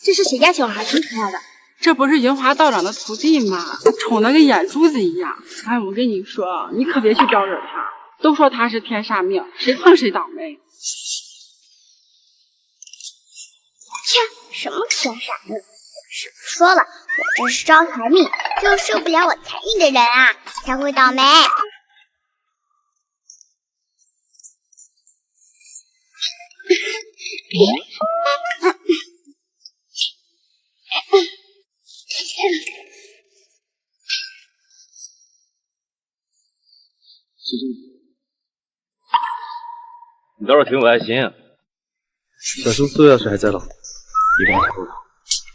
这是谁家小孩？挺可爱的。这不是银华道长的徒弟吗？宠得跟眼珠子一样。哎，我跟你说，你可别去招惹他。都说他是天煞命，谁碰谁倒霉。切，什么天煞命？师傅说了，我这是招财命，只有受不了我财运的人啊，才会倒霉。你倒是挺有爱心啊！小叔叔要是还在了，一定会收到。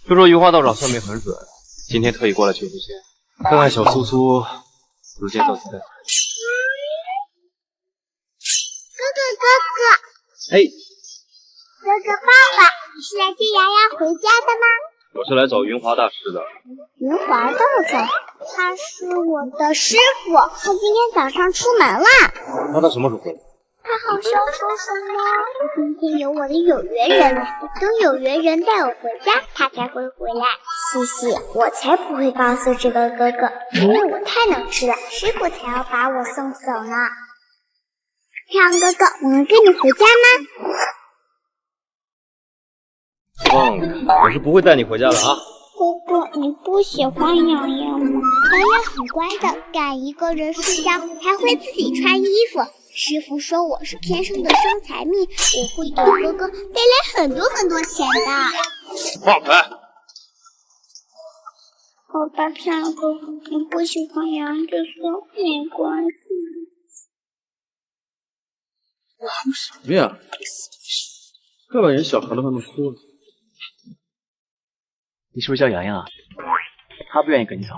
就说余华道长算命很准，今天特意过来求求签，看看小苏苏如今到底在哪。哥，哎，哥哥爸爸，你是来接牙牙回家的吗？我是来找云华大师的。云华道长，他是我的师傅，他今天早上出门了。那他什么时候回来？他好像说什么今天有我的有缘人来，等有缘人带我回家，他才会回来。嘻嘻，我才不会告诉这个哥哥，因为我太能吃了，师傅才要把我送走呢。太阳哥哥，我能跟你回家吗？放开，我是不会带你回家的啊！哥哥，你不喜欢洋洋吗？洋洋很乖的，敢一个人睡觉，还会自己穿衣服。师傅说我是天生的生财命，我会给哥哥带来很多很多钱的。放开！好吧，太阳哥哥，你不喜欢洋洋就算，没关系。什么呀？快把人小孩都快弄哭了。你是不是叫洋洋啊？他不愿意跟你走，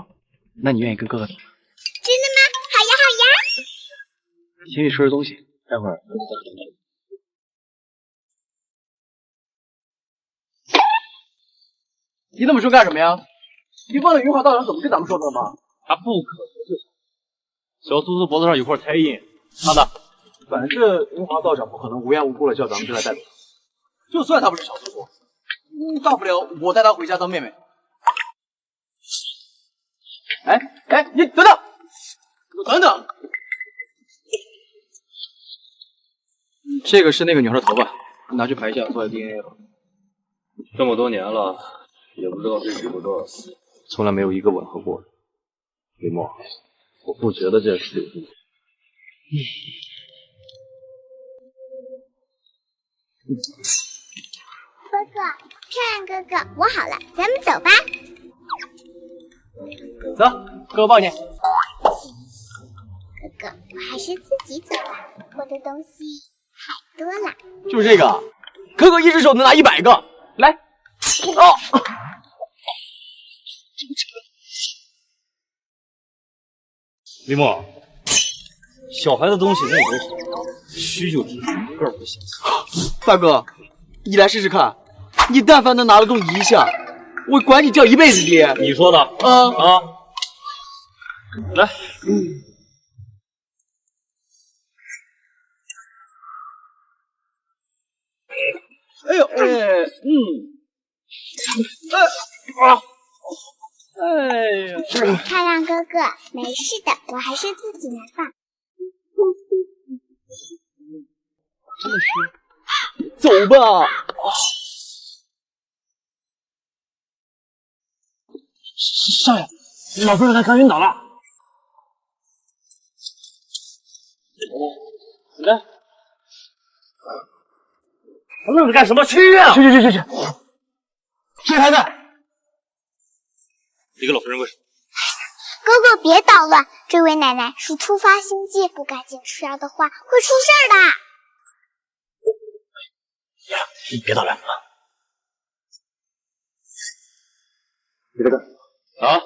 那你愿意跟哥哥走？真的吗？好呀好呀。先去收拾东西，待会儿哥哥再回来。你那么说干什么呀？你忘了云华道长怎么跟咱们说的了吗？他不可能是小苏苏脖子上有块胎印，他呢？反正云华道长不可能无缘无故的叫咱们这来带走。就算他不是小叔叔，大不了我带他回家当妹妹。哎，你等等，等等，这个是那个女孩的头发，拿去排一下，做下 DNA 吧。这么多年了，也不知道这几个多少次，从来没有一个吻合过。李默，我不觉得这是有问题。哥哥，漂亮哥哥，我好了，咱们走吧。走，哥哥抱你。哥哥，我还是自己走吧，我的东西太多了。就是这个，哥哥一只手能拿100个。来，哦，李默，小孩的东西那么多好，虚就直，个儿不行。大哥，你来试试看，你但凡能拿得动一下，我管你叫一辈子爹。你说的？啊，来。哎呦，哎呀，漂亮哥哥，没事的，我还是自己来吧。真的是，走吧。少爷，老夫人她刚晕倒了。来，愣着干什么？去医院！去！谁还在？一个老妇人为什么？哥哥别捣乱，这位奶奶是突发心悸，不赶紧吃药的话会出事儿的。你别捣乱啊！你在干什么？啊？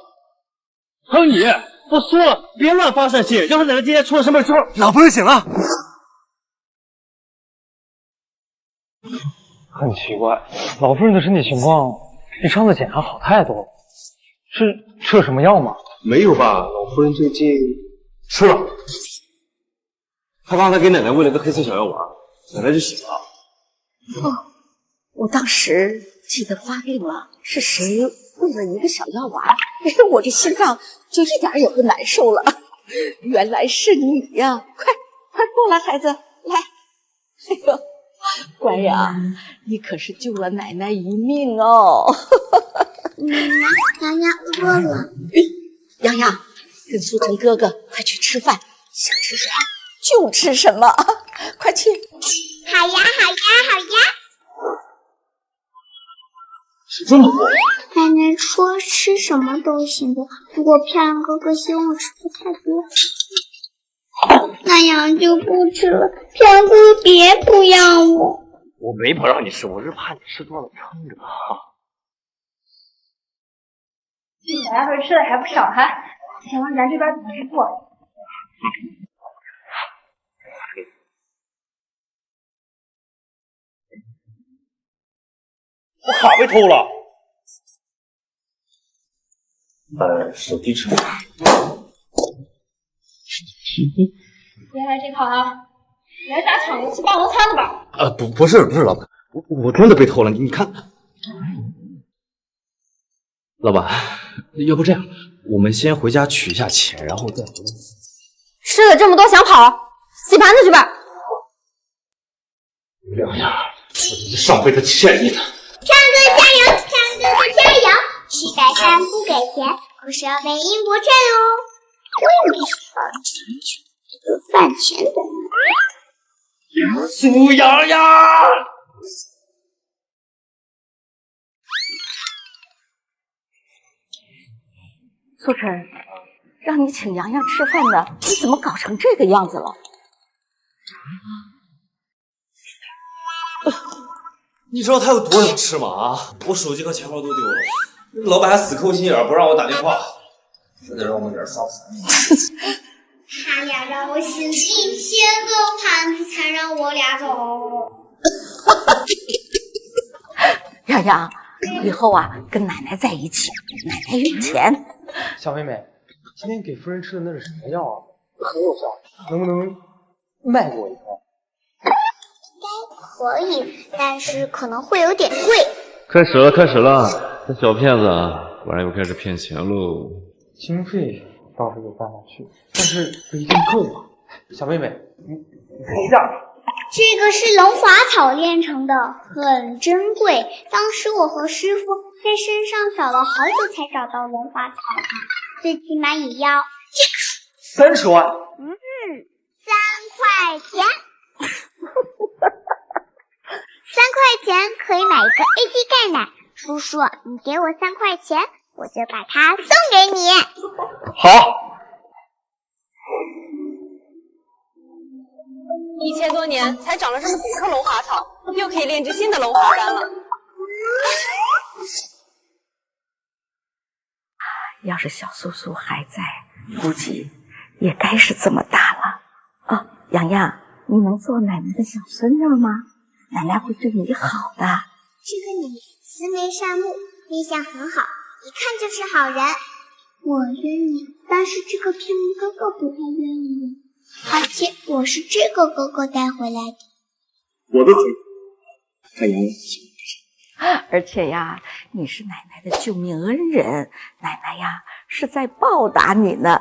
哼你！我说了，别乱发善心。要是奶奶今天出了什么事之后，老夫人醒了。很奇怪，老夫人的身体情况比上次检查好太多了。是吃了什么药吗？没有吧，老夫人最近吃了。她刚才给奶奶喂了个黑色小药丸，回来就行了。哦，我当时记得发病了，是谁喂了一个小药丸，我这心脏就一点也不难受了。原来是你呀！快过来，孩子，来。哎呦，乖呀，你可是救了奶奶一命哦。洋洋饿了。洋洋，跟苏晨哥哥快去吃饭，想吃什么就吃什么，快去。好呀，好呀，好呀。吃这么多？奶奶说吃什么都行的，不过漂亮哥哥希望我吃的太多，那样就不吃了。漂亮哥哥别不要我。我没不让你吃，我是怕你吃多了撑着。来回吃的还不少哈，请问咱这边怎么支付？我卡被偷了。手机支付。原来这套啊，你来打抢吃霸王餐的吧？不是老板，我真的被偷了，你看。老板，要不这样，我们先回家取一下钱，然后再回来。吃了这么多想跑，洗盘子去吧。亮亮，我这上辈子欠你的。唱歌加油，唱歌加油！吃白饭不给钱，可是要被英国占哦。我也不是帮成全这个饭钱的。苏洋洋，苏晨，让你请洋洋吃饭的，你怎么搞成这个样子了？你知道他有多想吃吗？啊！我手机和钱包都丢了，老板还死抠心眼，不让我打电话，非得让我们这儿烧死。他俩让我洗了1000个盘子才让我俩走。洋洋，以后啊跟奶奶在一起，奶奶有钱。小妹妹，今天给夫人吃的那是什么药啊？很有效，能不能卖给我一颗？可以，但是可能会有点贵。开始了，这小骗子果然又开始骗钱喽。经费倒是有办法去，但是不一定够啊。小妹妹，你看一下，这个是龙华草炼成的，很珍贵。当时我和师傅在山上找了好久才找到龙华草的，最起码也要30万。3块钱。3块钱可以买一个 AD 钙奶。叔叔，你给我3块钱，我就把它送给你。好。 1000多年才长了这么几棵龙华草，又可以炼制新的龙华丹了。要是小苏苏还在，估计也该是这么大了。哦，洋洋，你能做奶奶的小孙女吗？奶奶会对你好的。这个你慈眉善目，面相很好，一看就是好人。我约你，但是这个骗人哥哥不太愿意。 而且我是这个哥哥带回来的，我的嘴，看洋洋。而且呀，你是奶奶的救命恩人，奶奶呀是在报答你呢。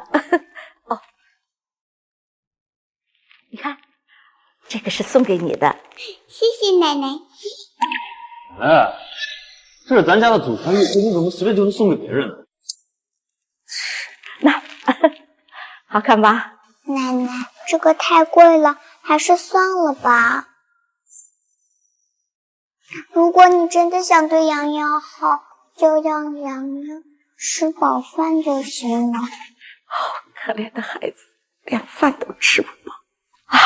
哦，你看，这个是送给你的，谢谢奶奶。哎，这是咱家的祖传玉佩，你怎么随便就能送给别人呢？那好看吧？ 奶奶，这个太贵了，还是算了吧。如果你真的想对洋洋好，就让洋洋吃饱饭就行了。可怜的孩子，连饭都吃不饱啊！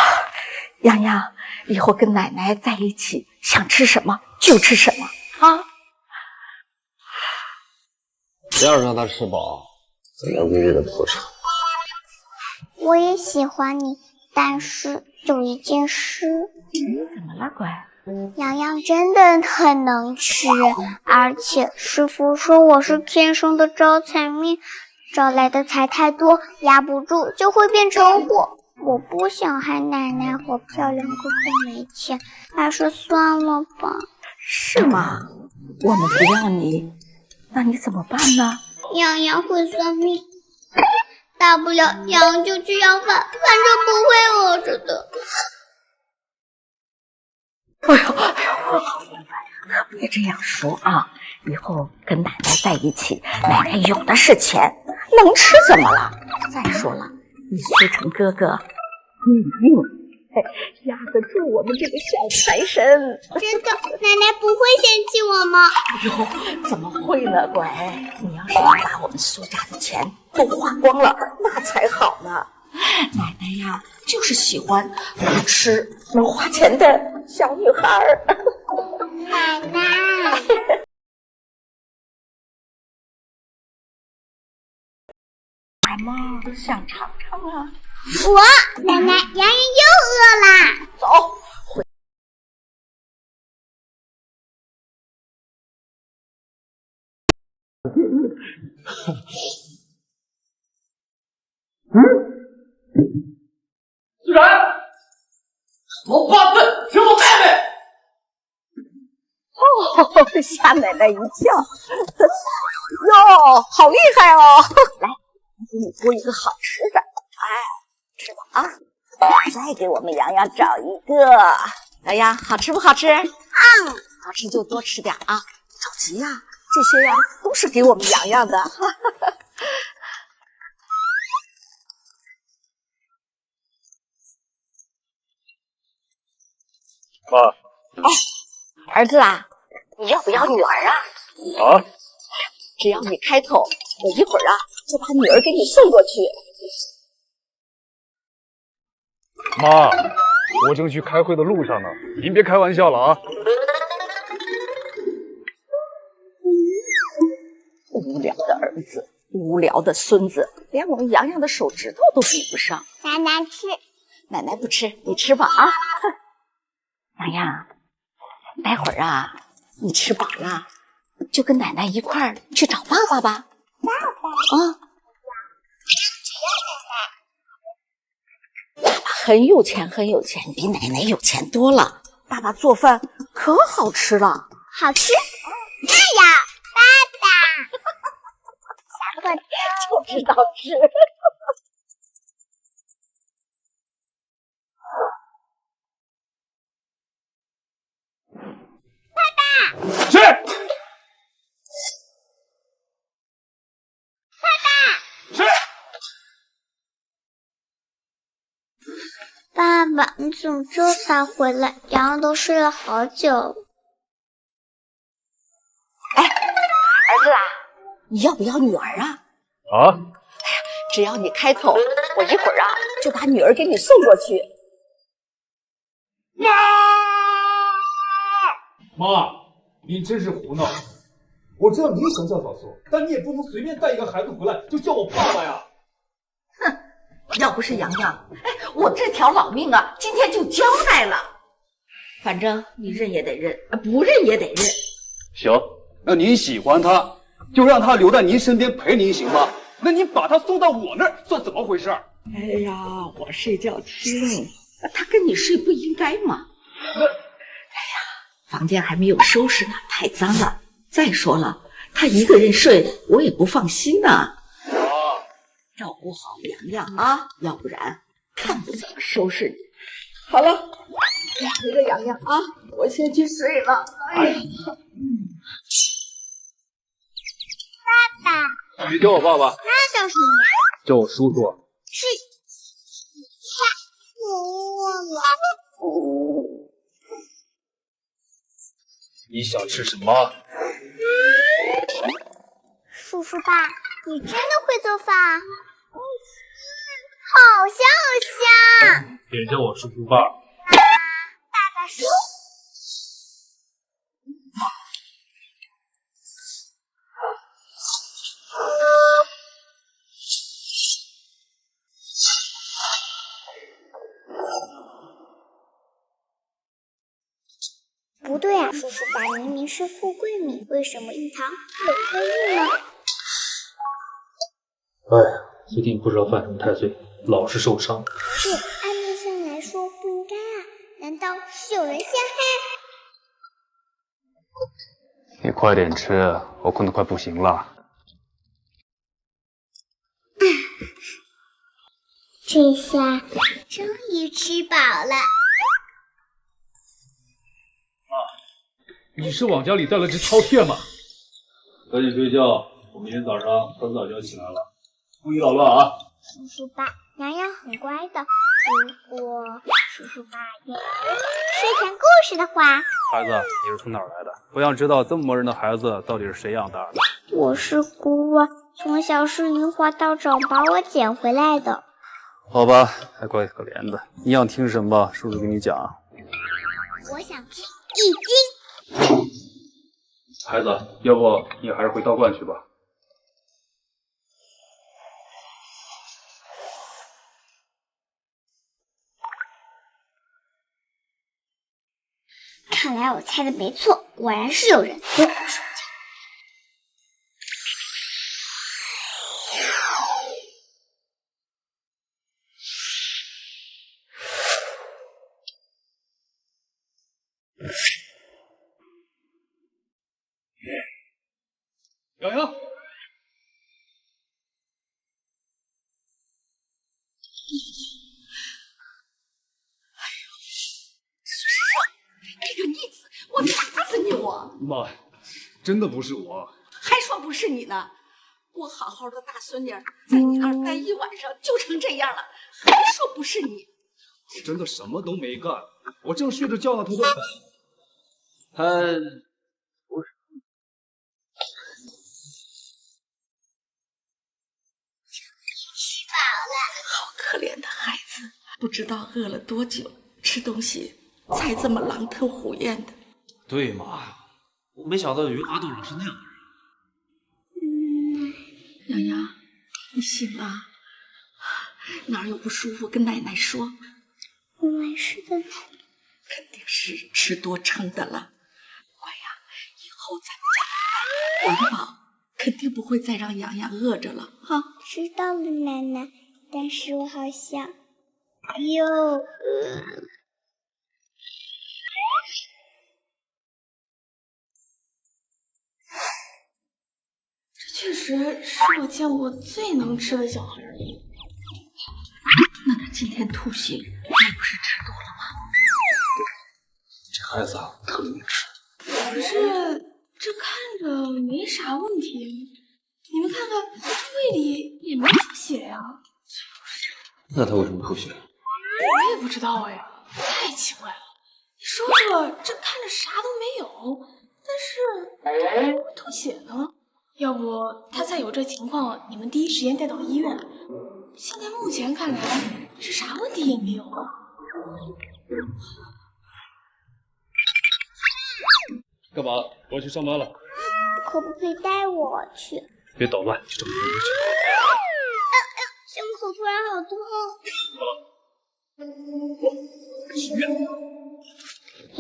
洋洋，以后跟奶奶在一起，想吃什么就吃什么啊！谁要是让他吃饱，咱杨闺女的破产。 我也喜欢你，但是有一件事。怎么了，乖？洋洋真的很能吃，而且师傅说我是天生的招财命，招来的财太多，压不住就会变成祸。我不想喊奶奶和漂亮哥哥没钱，还是算了吧。是吗？我们不要你，那你怎么办呢？洋洋会算命，大不了洋洋就去要饭，反正不会饿着的。哎呦，别这样说啊！以后跟奶奶在一起，奶奶有的是钱，能吃怎么了？再说了，你苏成哥哥，压得住我们这个小财神。真的，奶奶不会嫌弃我吗？哎呦，怎么会呢，乖！你要是能把我们苏家的钱都花光了，那才好呢。奶奶呀，就是喜欢能吃能花钱的小女孩儿。奶奶，来嘛，想尝尝啊？奶奶，洋洋又饿啦。走，回。自然，我八分是我妹妹。哦，吓奶奶一跳！哟，好厉害哦！来，给你拨一个好吃的，哎，吃吧啊！再给我们洋洋找一个。洋洋，好吃不好吃？好吃就多吃点啊！着急呀，这些呀都是给我们洋洋的。妈，儿子啊，你要不要女儿啊？啊，只要你开口，我一会儿啊就把女儿给你送过去。妈，我正去开会的路上呢，您别开玩笑了啊！无聊的儿子，无聊的孙子，连我们洋洋的手指头都比不上。奶奶吃，奶奶不吃，你吃吧啊！洋洋，待会儿啊，你吃饱了就跟奶奶一块儿去找爸爸吧。爸爸啊，爸爸很有钱，很有钱，比奶奶有钱多了。爸爸做饭可好吃了，好吃。那呀，爸爸，下课就知道吃。是。爸爸，你怎么这才回来？洋洋都睡了好久。哎，儿子啊，你要不要女儿啊？啊？只要你开口，我一会儿啊就把女儿给你送过去。妈，你真是胡闹！我知道你想叫小苏，但你也不能随便带一个孩子回来就叫我爸爸呀！哼，要不是洋洋，哎，我这条老命啊，今天就交代了。反正你认也得认，不认也得认。行，那您喜欢他，就让他留在您身边陪您，行吗？那你把他送到我那儿，算怎么回事？哎呀，我睡觉轻，他跟你睡不应该吗？房间还没有收拾呢，太脏了。再说了，他一个人睡，我也不放心呢。照顾好洋洋啊，要不然看不怎么收拾你。好了，陪着洋洋啊，我先去睡了。哎呀，爸爸，别叫我爸爸，那叫什么呀？叫我叔叔。是，我忘了。你想吃什么？叔叔爸，你真的会做饭啊？好香好香！别叫我叔叔爸。爸爸说。不对啊，叔叔爸明明是富贵米，为什么一糖有灰印呢？哎呀，最近不知道犯什么太岁，老是受伤。是有人陷害。你快点吃，我困得快不行了。这下终于吃饱了。你是往家里带了只饕餮吗？赶紧睡觉，我明天早上很早就要起来了，不许捣乱啊！叔叔爸，洋洋很乖的。如果叔叔爸愿意睡前故事的话，孩子，你是从哪儿来的？我想知道这么磨人的孩子到底是谁养大的？我是孤儿，从小是梨花道长把我捡回来的。好吧，还怪可怜的。你想听什么？叔叔给你讲。我想听易经。孩子，要不你还是回道观去吧。看来我猜的没错，果然是有人对我说假。洋洋，这个逆子，我打死你！我妈，真的不是我，还说不是你呢。我好好的大孙女在你那儿待一晚上就成这样了，还说不是你？我真的什么都没干，我正睡着觉呢，他不是。吃饱了。好可怜的孩子，不知道饿了多久，吃东西才这么狼吞虎咽的。对嘛，我没想到余华道长是那样的人。洋洋，你醒了？哪儿有不舒服跟奶奶说。我没事的，肯定是吃多撑的了。乖呀，以后咱们家管饱，肯定不会再让洋洋饿着了哈。知道了，奶奶。但是我好像又饿。这确实是我见过最能吃的小孩了。那他今天吐血，那不是吃多了吗？这孩子特能吃。可是这看着没啥问题，你们看看，这胃里也没出血呀。那他为什么吐血？我也不知道呀，太奇怪了。你说说，这看着啥都没有，但是怎么会吐血呢？要不他再有这情况，你们第一时间带到医院。现在目前看来是啥问题也没有啊。干嘛？我要去上班了。可不可以带我去？别捣乱，去找别人胸口突然好痛。嘿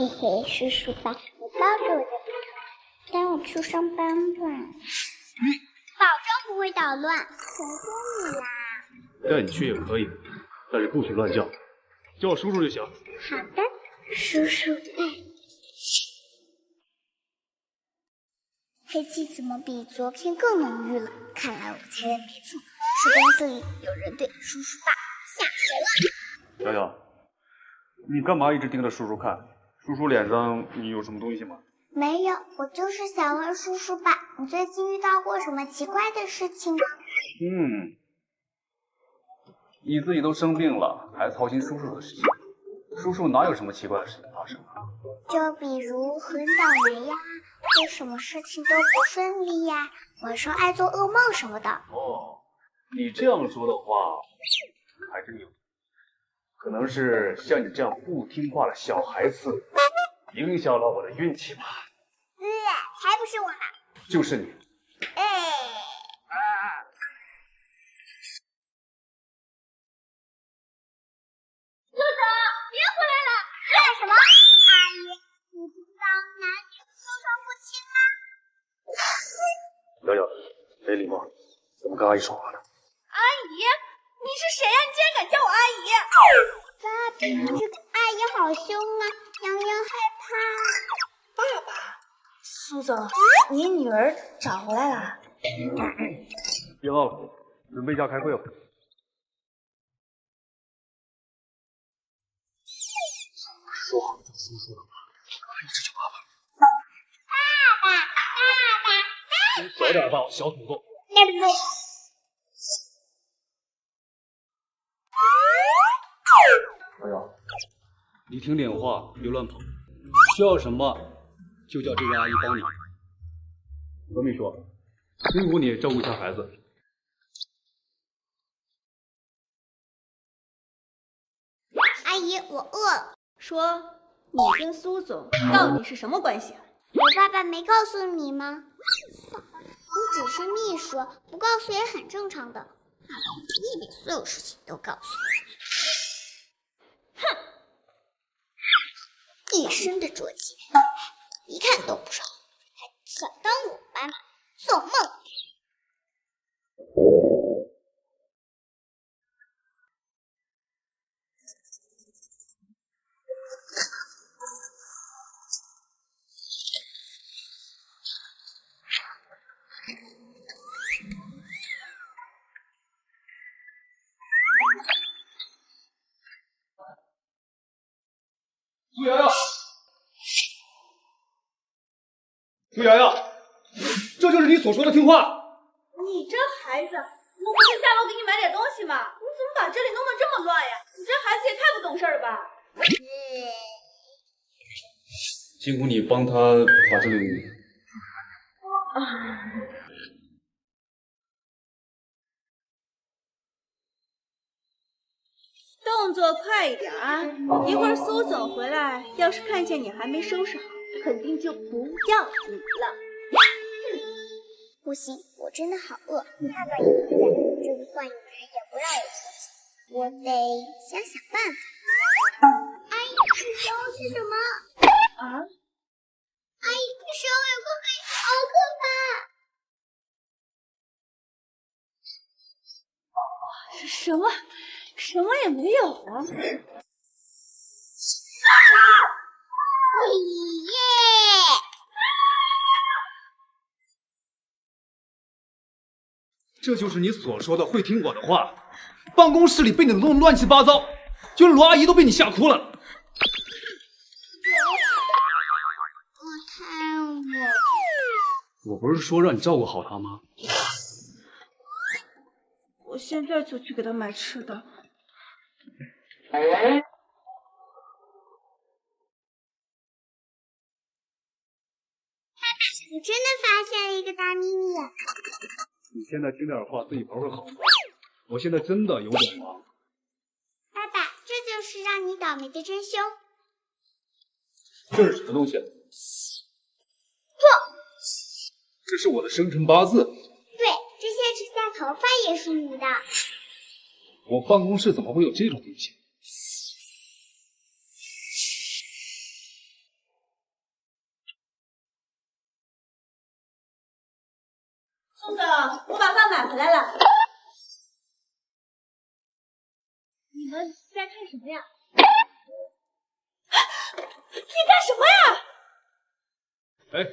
嘿，叔叔吧，我抱着我就不疼。带我去上班吧，保证不会捣乱，求求你啦！带你去也可以，但是不许乱叫，叫我叔叔就行。好的，叔叔带。黑气怎么比昨天更浓郁了？看来我猜的没错，是公司里有人对叔叔爸下手了。洋洋，你干嘛一直盯着叔叔看？叔叔脸上你有什么东西吗？没有，我就是想问叔叔爸，你最近遇到过什么奇怪的事情吗？你自己都生病了，还操心叔叔的事情？叔叔哪有什么奇怪的事情发生啊？就比如很倒霉呀，或什么事情都不顺利呀，晚上爱做噩梦什么的。哦，你这样说的话，还真有，可能是像你这样不听话的小孩子影响了我的运气吧。才不是我呢！就是你。叔叔，别回来了！干什么？阿姨，你不知道男女授受不亲吗？洋洋，没礼貌，怎么跟阿姨说话呢？阿姨，你是谁呀？你竟然敢叫我阿姨！爸比，这个阿姨好凶啊！洋洋苏总，你女儿找回来了？别忘了，准备一下开会吧。说好叫苏苏的话，一直叫爸爸。你小点吧，小土豆。哎呀，你听点话，别乱跑。需要什么就叫这个阿姨帮你。何秘书，辛苦你照顾一下孩子。阿姨，我饿了。说，你跟苏总到底是什么关系啊？我爸爸没告诉你吗？你只是秘书，不告诉也很正常的。爸爸一定所有事情都告诉你。哼，一身的拙劲，一看都不是好，还想当我妈妈，做梦！苏瑶瑶，苏瑶瑶，这就是你所说的听话。你这孩子，我不是下楼给你买点东西吗？你怎么把这里弄得这么乱呀？你这孩子也太不懂事了吧！辛苦你帮他把这里。动作快一点啊！一会儿苏总回来，要是看见你还没收拾好，肯定就不要你了。不行，我真的好饿，爸爸也不在，这个坏女人也不让我出去，我得想想办法。阿姨，这时候是什么？啊？阿姨，这时候有个黑，好可怕！什么也没有啊！耶！这就是你所说的会听我的话。办公室里被你弄得乱七八糟，就连罗阿姨都被你吓哭了。我太饿。我不是说让你照顾好她吗？我现在就去给他买吃的。我真的发现了一个大秘密。你现在听点话，自己玩会好吗？我现在真的有点忙。爸爸，这就是让你倒霉的真凶。这是什么东西？这是我的生辰八字。对，这些指甲头发也是你的。我办公室怎么会有这种东西？宋总，我把饭买回来了。你们在看什么呀？你干什么呀？哎，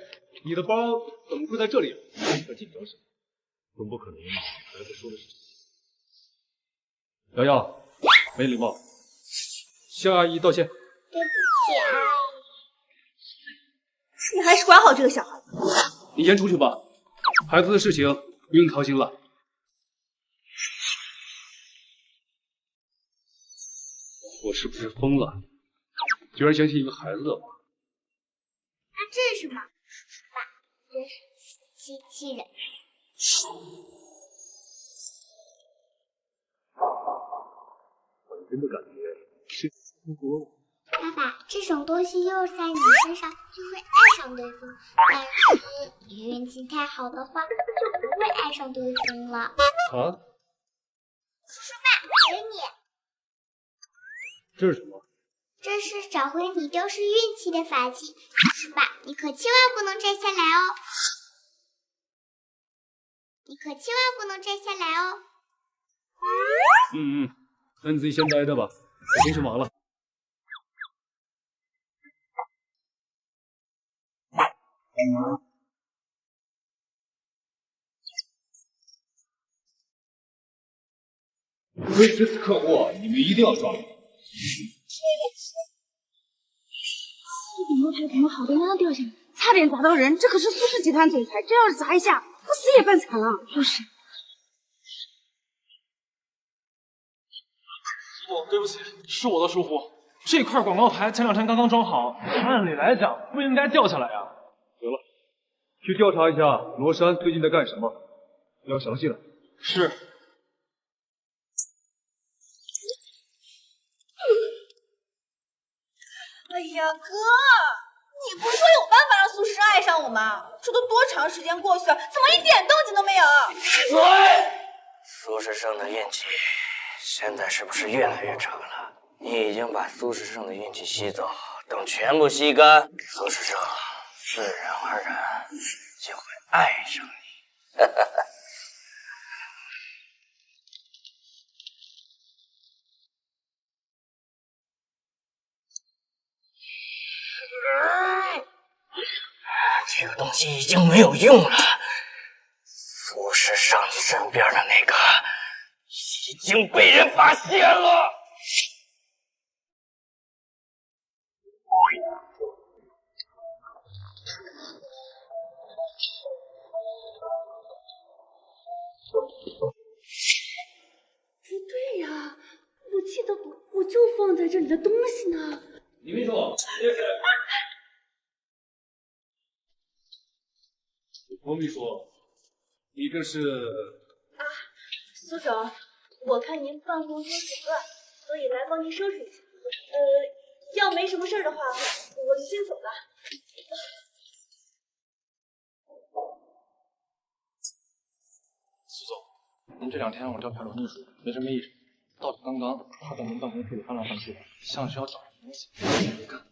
你的包怎么会在这里？你可紧张什么？总不可能孩子说的是真的。瑶瑶，没礼貌，向阿姨道歉。对不起，阿姨。你还是管好这个小孩。你先出去吧，孩子的事情不用操心了。我是不是疯了？居然相信一个孩子的话。那这是什么？爸，这是机器人。我真的感觉是复活了。爸爸，这种东西用在你身上就会爱上对方，但是你运气太好的话，就不会爱上对方了。啊？叔爸，给你。这是什么？这是找回你丢失运气的法器，叔爸，你可千万不能摘下来哦！你可千万不能摘下来哦！那你自己先待着吧，我先去忙了。为这次客户，你们一定要抓住。这个牛排怎么好端端的掉下来，差点砸到人？这可是苏氏集团总裁，这要是砸一下，不死也办惨了。就是。对不起，是我的疏忽。这块广告牌前2天刚刚装好，按理来讲不应该掉下来呀。行了，去调查一下罗山最近在干什么，要详细的。是。哎呀，哥，你不是说有办法让苏诗爱上我吗？这都多长时间过去了，怎么一点动静都没有？苏诗胜的运气现在是不是越来越差了？你已经把苏诗胜的运气吸走，等全部吸干，苏诗胜自然而然就会爱上你。这个东西已经没有用了，苏诗胜身边的那个已经被人发现了。不对呀，我记得我就放在这里的东西呢。李秘书，这是。罗秘书，你这是？啊，苏总，我看您办公桌挺乱，所以来帮您收拾一下。要没什么事的话，我就先走了。苏总，您这2天让我调查罗秘书，没什么异常。倒是刚刚他在您办公室里翻来翻去，像是要找什么东西。你看，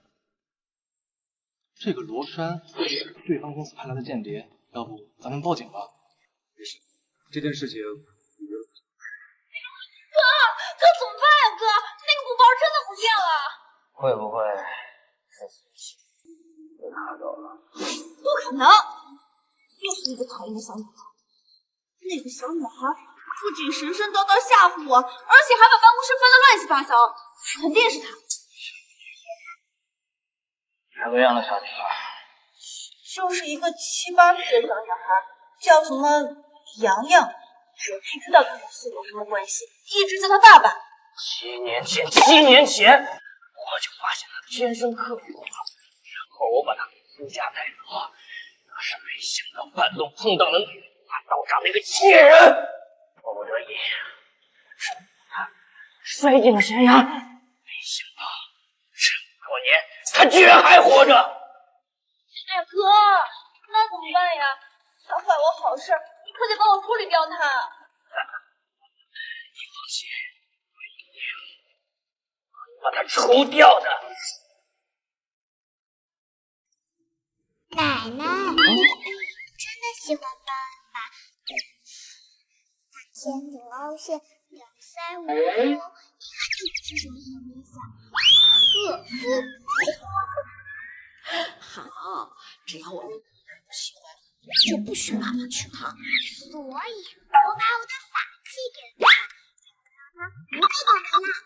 这个罗山是对方公司派来的间谍，要不咱们报警吧？没事，这件事情。哥怎么办呀？哥，那个鼓包真的不见了。会不会是苏琪被拿走了？不可能，又是一个讨厌的小女孩。那个小女孩不仅神神叨叨吓唬我，而且还把办公室翻得乱七八糟，肯定是她。什么样的小女孩？就是一个7、8岁的小女孩，叫什么洋洋，我不知道跟我父有什么关系，一直叫她爸爸。7年前，我就发现她的天生克服了，然后我把她私家带走，可是没想到半路碰到了把刀扎那个贱人，迫不得已只把她摔进了悬崖，没想到这么多年她居然还活着。哎哥，那怎么办呀？他坏我好事，你可得帮我处理掉他。你放心，我一定会把他除掉的。奶奶，真的喜欢爸爸。那天你凹陷2、3、5，你看这种什么想？好，只要我们不喜欢，就不许爸爸娶她。所以我把我的法器给了他，让他不再倒霉了。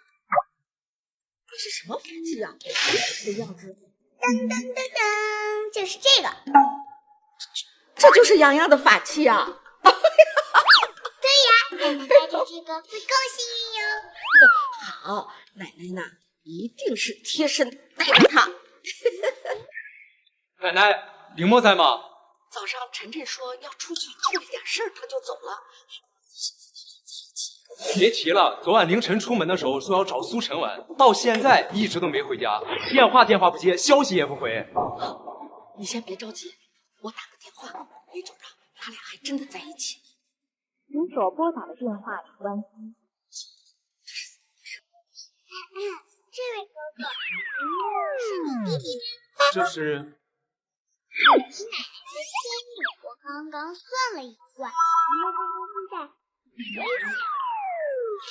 这是什么法器呀？这个样子。噔噔噔噔，就是这个。这就是洋洋的法器呀！对呀，奶奶带着这个会更幸运哟。好，奶奶呢一定是贴身带着它。奶奶，林墨在吗？早上晨晨说要出去处理点事儿，他就走了。别提了，昨晚凌晨出门的时候说要找苏晨玩，到现在一直都没回家，电话不接，消息也不回。你先别着急，我打个电话，没准他俩还真的在一起。您所拨打的电话已关机。这位哥哥，是你弟弟吗？这是。我是奶奶的仙女，我刚刚算了一卦，牛哥哥现在很危险。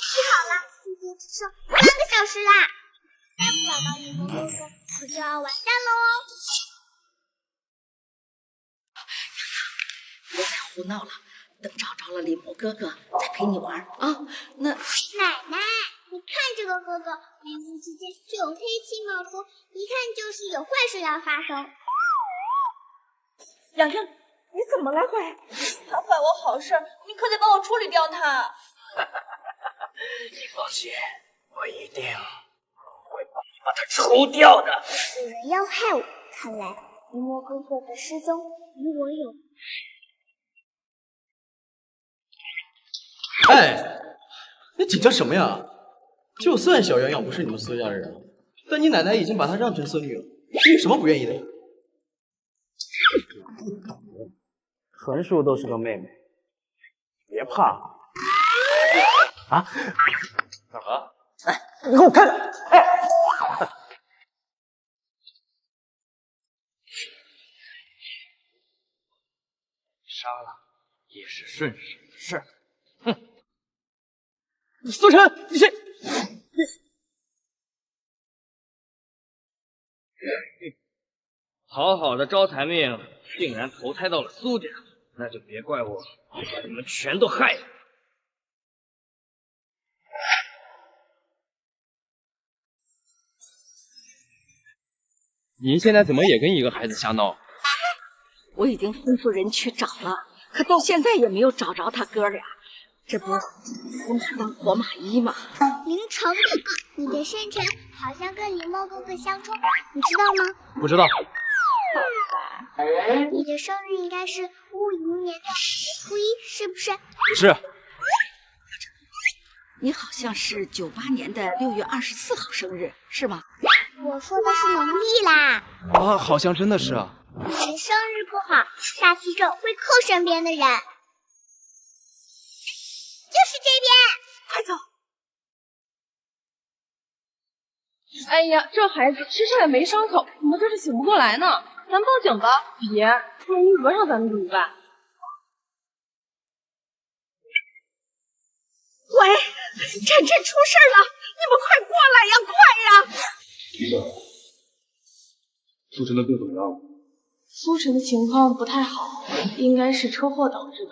记好了，今天只剩3个小时啦！再不找到牛哥哥，我就要完蛋喽！别再胡闹了，等找着了李默哥哥再陪你玩啊。那奶奶，你看这个哥哥，眉目之间就有黑气冒出，一看就是有坏事要发生。洋洋，你怎么了？快，他坏我好事，你可得帮我处理掉他。你放心，我一定会帮你把他除掉的。有人要害我，看来李默哥哥的失踪与我有。哎，你紧张什么呀？就算小洋洋不是你们苏家的人，但你奶奶已经把她让成孙女了，你有什么不愿意的呀？纯属都是个妹妹，别怕啊！干啥？哎，你给我看看！哎，杀了也是顺手的事儿。哼，苏晨，你谁？好好的招财命，竟然投胎到了苏家，那就别怪我把你们全都害了。您现在怎么也跟一个孩子瞎闹？我已经吩咐人去找了，可到现在也没有找着他哥俩，这不死马当活马医吗？林城哥哥，你的生辰好像跟李默哥哥相冲，你知道吗？不知道。你的生日应该是戊寅年的初一，是不是？不是。你好像是98年的6月24号生日，是吗？我说的是农历啦。啊，好像真的是啊。你的生日不好，煞气咒会扣身边的人。就是这边，快走！哎呀，这孩子身上也没伤口，怎么就是醒不过来呢？咱报警吧。别，万一讹上咱们怎么办？喂，晨晨出事了，你们快过来呀，快呀！医生，苏晨的病怎么样了？苏晨的情况不太好，应该是车祸导致的。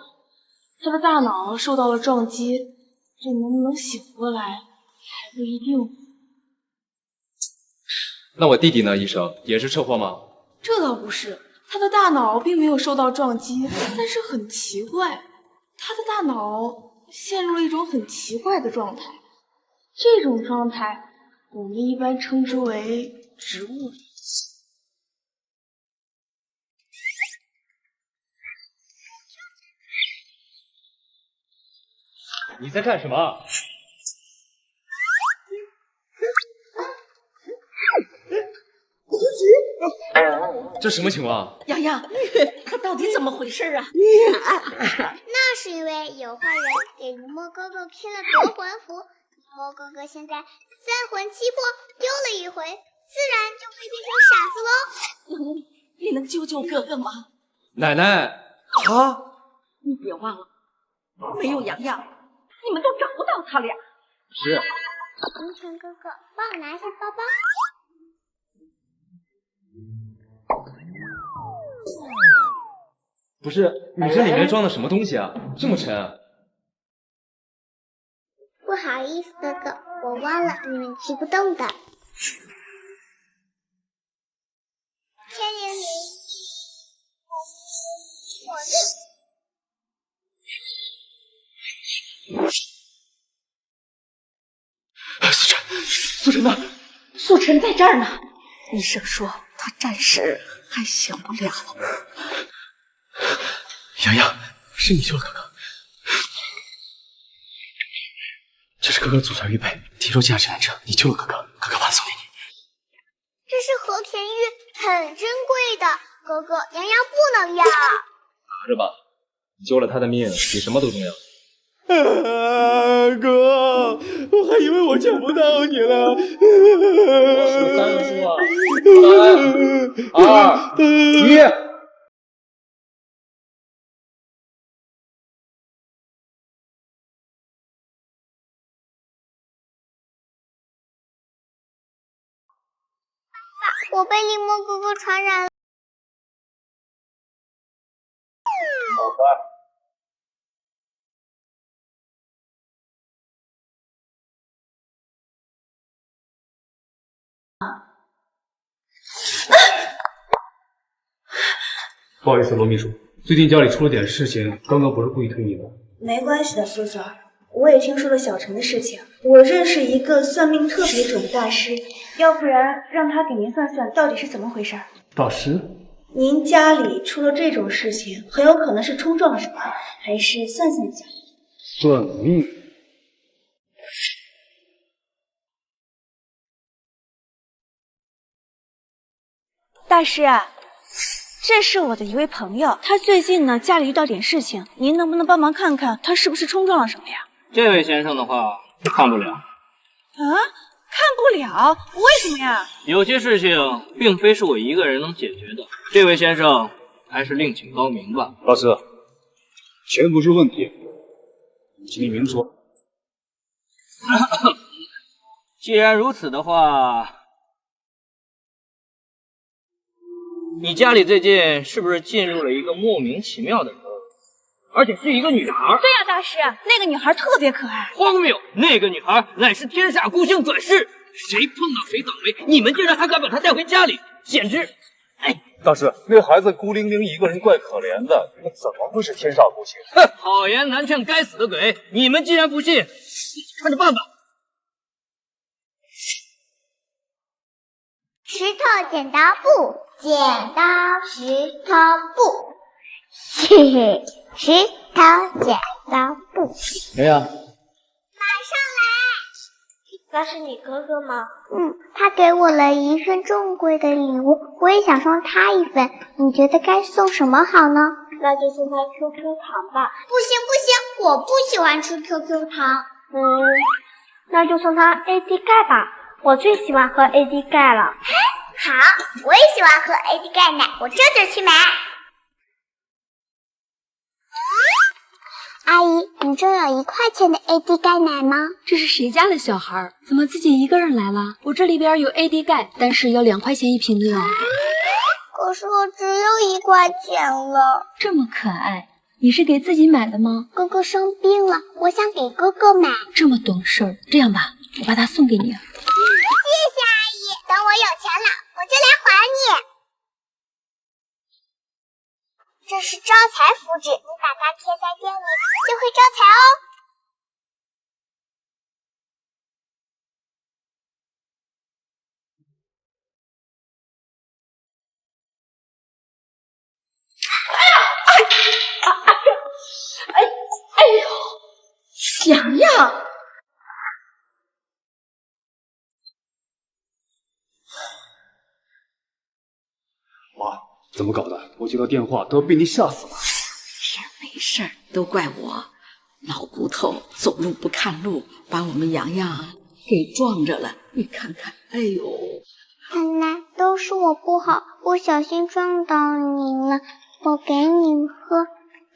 他的大脑受到了撞击，这能不能醒过来还不一定。那我弟弟呢？医生，也是车祸吗？这倒不是，他的大脑并没有受到撞击，但是很奇怪，他的大脑陷入了一种很奇怪的状态。这种状态我们一般称之为植物人。你在干什么？这什么情况？洋洋，他到底怎么回事啊？那是因为有坏人给林默哥哥贴了夺魂符，林默哥哥现在三魂七魄丢了一回，自然就会变成傻子喽。你能救救哥哥吗？奶奶，他……你别忘了，没有洋洋，你们都找不到他俩。是。林晨哥哥，帮我拿一下包包。不是，你这里面装的什么东西啊？这么沉啊？不好意思，哥哥，我忘了你们提不动的。1000苏晨呢？苏晨在这儿呢。医生说他暂时还醒不了。洋洋，是你救了哥哥，这是哥哥祖传玉佩，体弱价值难测，你救了哥哥，哥哥把它送给你。这是和田玉，很珍贵的，哥哥洋洋不能要。拿着吧，你救了他的命，比什么都重要。哥，我还以为我见不到你了。我数3个数啊，3、2、1。我被林默哥哥传染了。好吧。不好意思，罗秘书，最近家里出了点事情，刚刚不是故意推你的。没关系的，苏总，我也听说了小陈的事情。我认识一个算命特别准的大师，要不然让他给您算算到底是怎么回事。大师，您家里出了这种事情，很有可能是冲撞了什么，还是算算一下？算命。大师啊，这是我的一位朋友，他最近呢家里遇到点事情，您能不能帮忙看看他是不是冲撞了什么呀？这位先生的话看不了。啊，看不了？为什么呀？有些事情并非是我一个人能解决的，这位先生还是另请高明吧。大师，钱不是问题，请你明说。既然如此的话，你家里最近是不是进入了一个莫名其妙的人，而且是一个女孩？对呀，大师，那个女孩特别可爱。荒谬！那个女孩乃是天煞孤星转世，谁碰到谁倒霉。你们竟然还敢把她带回家里，简直……哎，大师，那孩子孤零零一个人，怪可怜的，怎么会是天煞孤星？哼，好言难劝，该死的鬼！你们既然不信，自己看着办吧。石头剪刀布，剪刀石头布，嘿嘿，石头剪刀布。洋洋，马上来！那是你哥哥吗？他给我了一份重贵的礼物，我也想送他一份。你觉得该送什么好呢？那就送他 QQ 糖吧。不行不行，我不喜欢吃 QQ 糖。那就送他 AD 钙吧。我最喜欢喝 AD 钙了。好，我也喜欢喝 AD 钙奶，我这就去买。阿姨，你这有1块钱的 AD 钙奶吗？这是谁家的小孩？怎么自己一个人来了？我这里边有 AD 钙，但是要2块钱1瓶的哟。可是我只有1块钱了。这么可爱，你是给自己买的吗？哥哥生病了，我想给哥哥买。这么懂事儿，这样吧，我把它送给你。谢谢阿姨，等我有钱了，我就来还你。这是招财符纸，你把它贴在店里就会招财哦。哎呦，洋洋。妈，怎么搞的？我接到电话都要被你吓死了。没事儿，都怪我老骨头走路不看路，把我们洋洋给撞着了。你看看，哎呦！奶奶，都是我不好，不小心撞到您了。我给你喝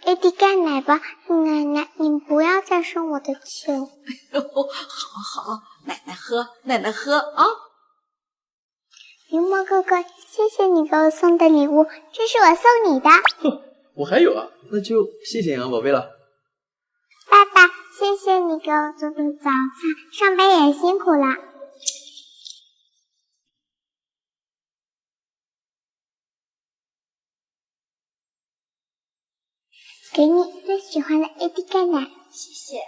AD 钙奶吧，奶奶，你不要再生我的气了。好好，奶奶喝，奶奶喝啊！云墨哥哥，谢谢你给我送的礼物，这是我送你的。我还有啊，那就谢谢洋洋宝贝了。爸爸，谢谢你给我做的早餐，上班也辛苦了。给你最喜欢的 AD 钙奶，谢谢。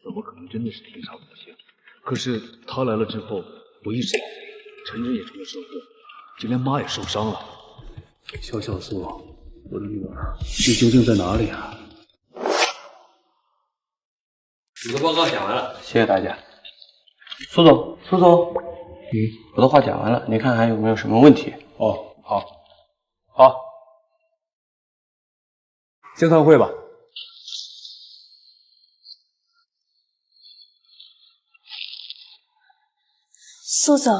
怎么可能真的是天煞孤星？可是他来了之后，我一直陈真也出了车祸，就连妈也受伤了。小小苏，我的女儿，你究竟在哪里啊？你的报告讲完了，谢谢大家。苏总，苏总，我的话讲完了，你看还有没有什么问题？哦，好，好，先散会吧。苏总，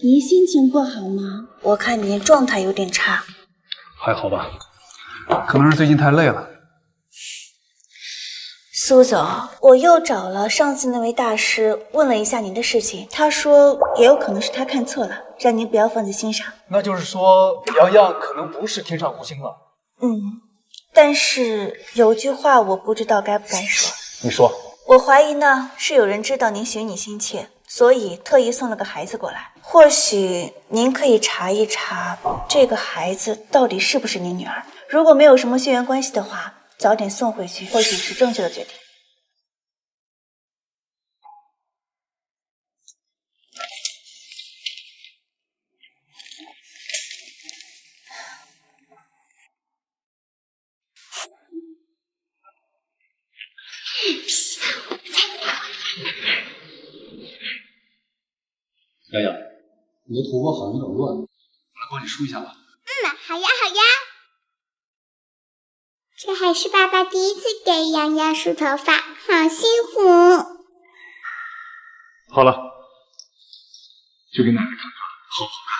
您心情不好吗？我看您状态有点差。还好吧，可能是最近太累了。苏总，我又找了上次那位大师问了一下您的事情，他说也有可能是他看错了，让您不要放在心上。那就是说，洋洋可能不是天煞孤星了。但是有句话我不知道该不该说。你说。我怀疑呢是有人知道您寻你心切，所以特意送了个孩子过来。或许您可以查一查这个孩子到底是不是您女儿。如果没有什么血缘关系的话，早点送回去或许是正确的决定。洋洋，你的头发好像有点乱，我来帮你梳一下吧。好呀好呀。这还是爸爸第一次给洋洋梳头发，好幸福。好了，去给奶奶看看，好好看。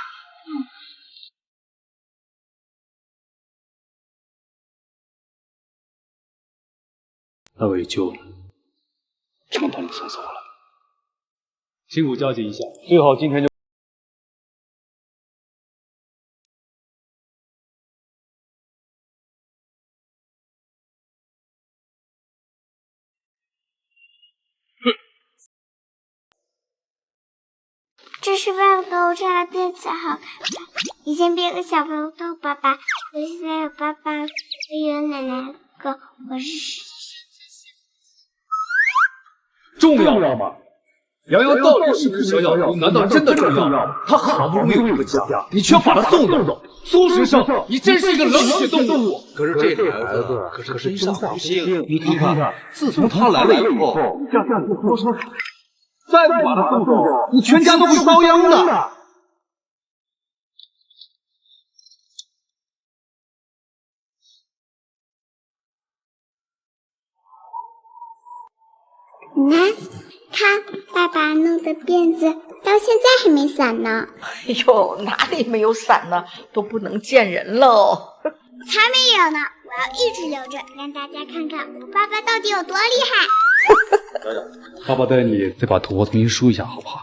那我也就全帮你送走了。辛苦交接一下，最好今天就。这是爸爸给我扎的辫子，好看吧？以前编个小朋友逗爸爸，我现在有爸爸，有奶奶哥，我是重要吗？洋洋到底是不是小小猪？难道真的重要吗？他好不容易有个家，你却把他送走。苏时胜，你真是一个冷血动物。可是这个孩子可是真上心，你看看，自从他来了以后，再不把他送走，你全家都会遭殃的。奶，看爸爸弄的辫子到现在还没散呢。哎呦，哪里没有散呢？都不能见人喽。才没有呢！我要一直留着，让大家看看我爸爸到底有多厉害。洋洋，爸爸带你再把头发重新梳一下，好不好？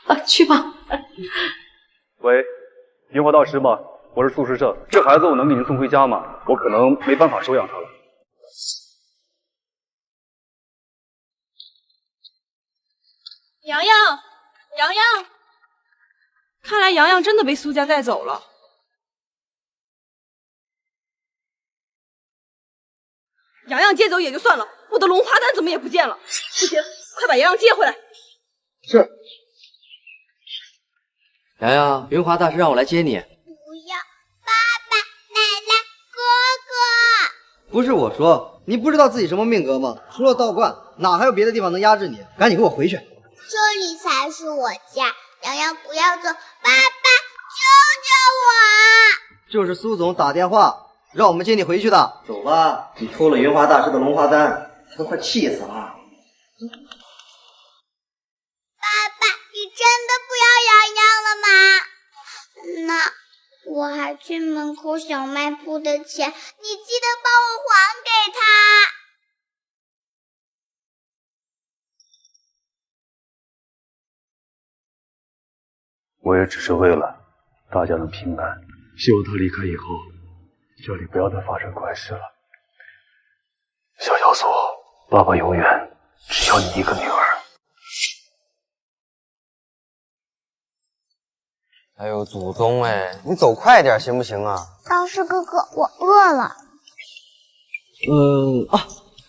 好。去吧。喂，樱花大师吗？我是苏时胜，这孩子我能给您送回家吗？我可能没办法收养他了。洋洋，洋洋，看来洋洋真的被苏家带走了。洋洋接走也就算了，我的龙华丹怎么也不见了？不行，快把洋洋接回来！是。洋洋，云华大师让我来接你。不要，爸爸、奶奶、哥哥。不是我说，你不知道自己什么命格吗？除了道观，哪还有别的地方能压制你？赶紧给我回去！这里才是我家，洋洋不要走，爸爸，救救我！就是苏总打电话让我们接你回去的。走吧，你偷了云华大师的龙华丹，他都快气死了。爸爸，你真的不要洋洋了吗？那我还去门口小卖部的钱，你记得帮我还给他。我也只是为了大家能平安，希望他离开以后，家里不要再发生怪事了。小小苏，爸爸永远只有你一个女儿。哎呦，祖宗哎，你走快点行不行啊？道士哥哥，我饿了。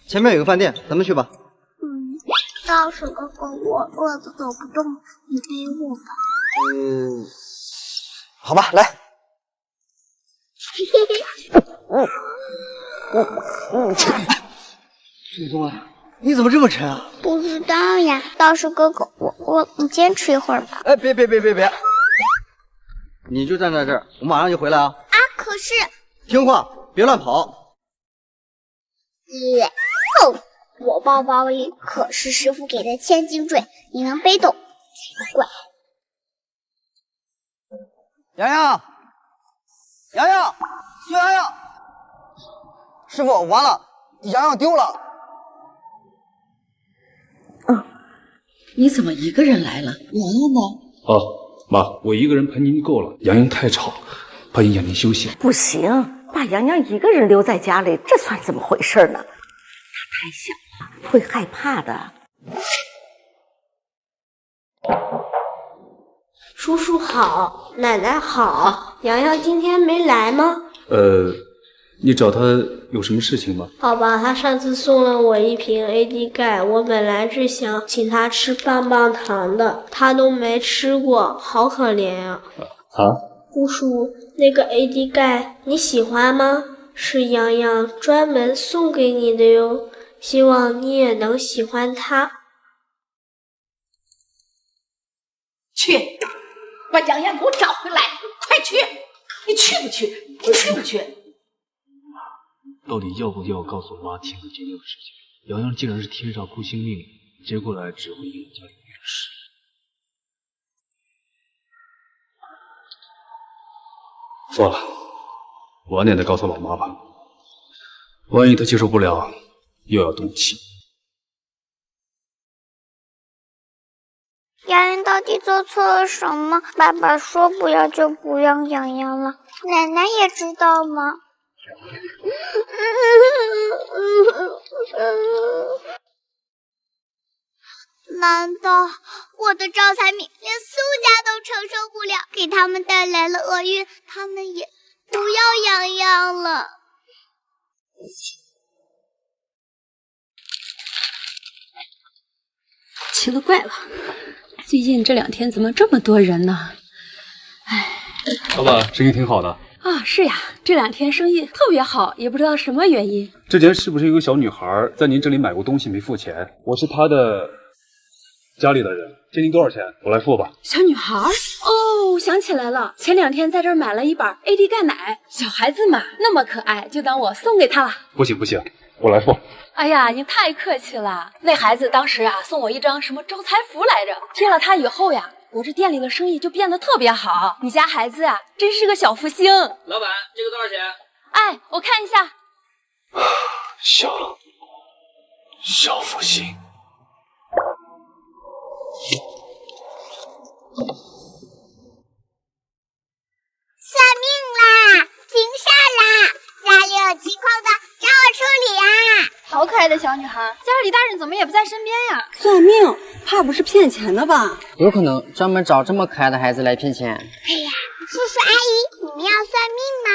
前面有个饭店，咱们去吧。道士哥哥，我饿得走不动，你背我吧。好吧，来。祖宗啊，你怎么这么沉啊？不知道呀，道士哥哥，我饿，你坚持一会儿吧。哎，别！你就站在这儿，我马上就回来啊！可是听话，别乱跑。我包包里可是师傅给的千斤坠，你能背动才怪。洋洋，苏洋洋，师傅，完了，洋洋丢了。你怎么一个人来了？洋洋呢？妈，我一个人陪您够了，洋洋太吵，怕影响您休息。不行，把洋洋一个人留在家里，这算怎么回事呢？他太小了。会害怕的。叔叔好，奶奶好，洋洋今天没来吗？你找他有什么事情吗？好吧，他上次送了我一瓶 AD 钙，我本来是想请他吃棒棒糖的，他都没吃过，好可怜呀。叔叔，那个 AD 钙你喜欢吗？是洋洋专门送给你的哟，希望你也能喜欢它。去，把洋洋给我找回来，快去！你去不去？你去不去？到底要不要告诉我妈亲自决定的事情？洋洋既然是天上孤星命令，接过来只会影响家里运势。算了，晚点再告诉老妈吧，万一她接受不了，又要动气。洋洋到底做错了什么？爸爸说不要就不要洋洋了，奶奶也知道吗？难道我的招财命连苏家都承受不了，给他们带来了厄运，他们也不要洋洋了？奇了怪了，最近这2天怎么这么多人呢？老板，生意挺好的啊，是呀，这2天生意特别好，也不知道什么原因。之前是不是有个小女孩在您这里买过东西没付钱？我是她的家里的人，借您多少钱？我来付吧。小女孩哦，想起来了，前2天在这儿买了一板 AD 钙奶，小孩子嘛，那么可爱，就当我送给她了。不行，我来付。哎呀，你太客气了。那孩子当时啊，送我一张什么招财符来着，贴了它以后呀，我这店里的生意就变得特别好。你家孩子啊，真是个小福星。老板，这个多少钱？哎，我看一下。小福星。算命啦，停下啦！家里有情况的找我处理啊！好可爱的小女孩，家里大人怎么也不在身边呀？算命，怕不是骗钱的吧？有可能专门找这么可爱的孩子来骗钱。哎呀，叔叔阿姨，你们要算命吗？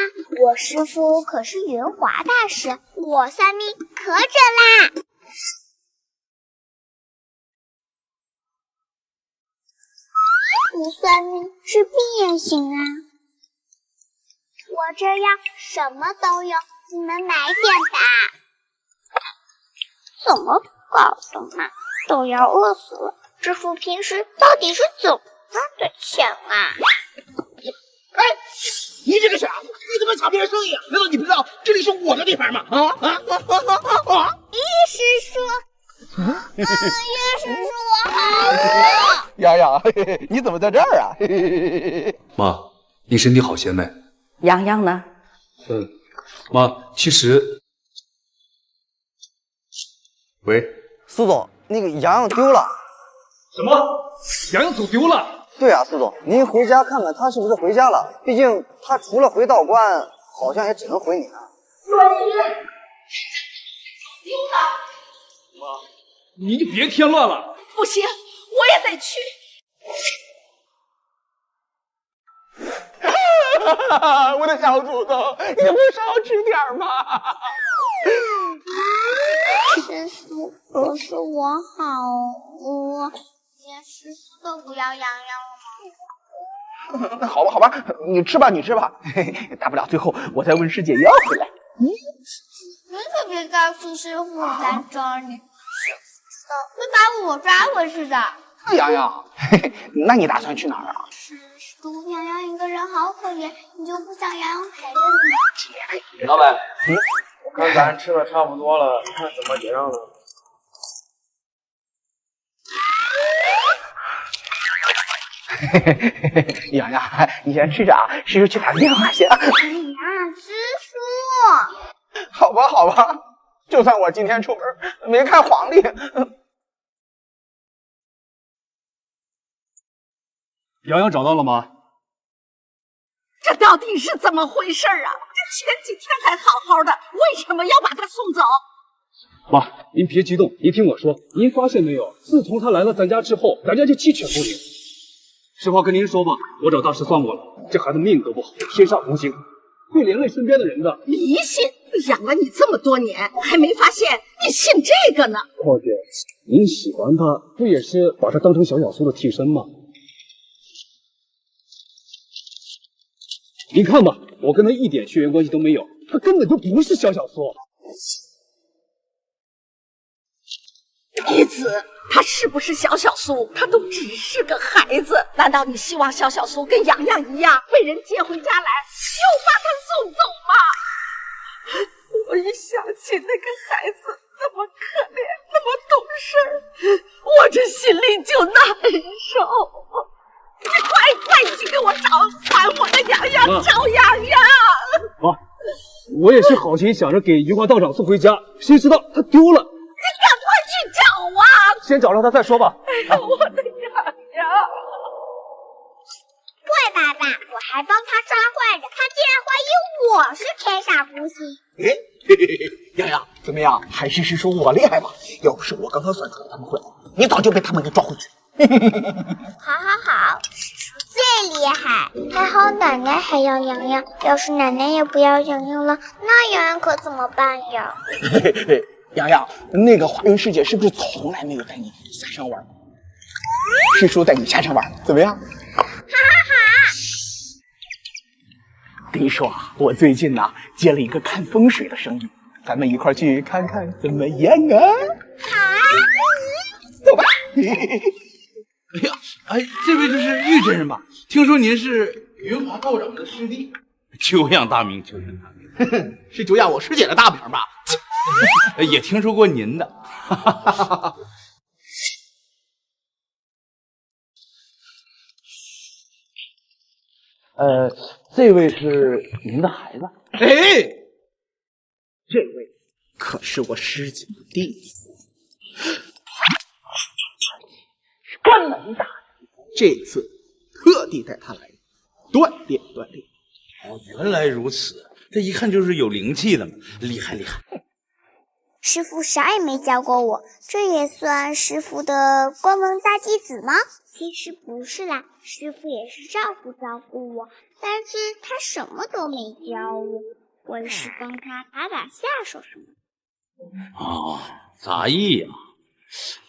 我师父可是圆滑大师，我算命可准啦！你算命治病也行啊。我这样什么都有，你们买点吧。怎么搞的嘛？都要饿死了，师傅平时到底是怎么赚的钱啊？哎，你这个傻子，你怎么抢别人生意啊？难道你不知道这里是我的地盘吗？叶师叔，叶师叔我好饿。洋洋，你怎么在这儿啊？妈，你身体好些没？洋洋呢？妈，其实，喂，苏总，那个洋洋丢了。什么？洋洋走丢了？对啊，苏总，您回家看看他是不是回家了。毕竟他除了回道观，好像也只能回你那儿。丢了。妈，你就别添乱了。不行，我也得去。我的小祖宗，你不少吃点吗？师叔，可是我好饿，连师叔都不要洋洋了吗？好吧，好吧，你吃吧，你吃吧，大不了最后我再问师姐要回来。你可别告诉师傅我在这里，师傅会把我抓回去的。洋洋，那你打算去哪儿啊？师叔，洋洋一个人好可怜，你就不想洋洋陪着你？老板，我看咱吃的差不多了，你看怎么结账呢？洋洋，你先吃着啊，师叔去打个电话先。哎呀，师叔。好吧，好吧，就算我今天出门没看黄历。洋洋找到了吗？这到底是怎么回事啊？这前几天还好好的，为什么要把他送走？妈，您别激动，您听我说，您发现没有？自从他来了咱家之后，咱家就鸡犬不宁。实话跟您说吧，我找大师算过了，这孩子命都不好，天煞孤星，会连累身边的人的。迷信，养了你这么多年，还没发现你信这个呢？况且您喜欢他，不也是把他当成小小苏的替身吗？您看吧，我跟他一点血缘关系都没有，他根本就不是小小苏。弟子，他是不是小小苏？他都只是个孩子，难道你希望小小苏跟洋洋一样被人接回家来，又把他送走吗？我一想起那个孩子那么可怜，那么懂事，我这心里就难受。你快去给我找还我的洋洋，找洋洋！妈，我也是好心想着给云华道长送回家，谁知道他丢了。你赶快去找啊！先找着他再说吧。哎呀，我的洋洋！怪爸爸，我还帮他抓坏人，他竟然怀疑我是天煞孤星。哎，洋洋，怎么样？还是说我厉害吧？要不是我刚刚算出他们会来，你早就被他们给抓回去。好，师叔最厉害，还好奶奶还要洋洋，要是奶奶也不要洋洋了，那洋洋可怎么办呀？洋洋，那个花园世界是不是从来没有带你下山玩？师叔带你下山玩，怎么样？好。跟你说啊，我最近呢接了一个看风水的生意，咱们一块去看看怎么样啊？好啊，走吧。哎呀，哎，这位就是玉真人吧？听说您是云华道长的师弟，久仰大名，久仰大名。是久仰我师姐的大名吧？也听说过您的。这位是您的孩子？哎，这位可是我师姐的弟子，是关门大人。这次特地带他来锻炼锻炼。哦，原来如此，这一看就是有灵气的嘛，厉害厉害。师傅啥也没教过我，这也算师傅的关门大弟子吗？其实不是啦，师傅也是照顾我，但是他什么都没教我，我也是帮他打下手什么的。哦，杂役呀。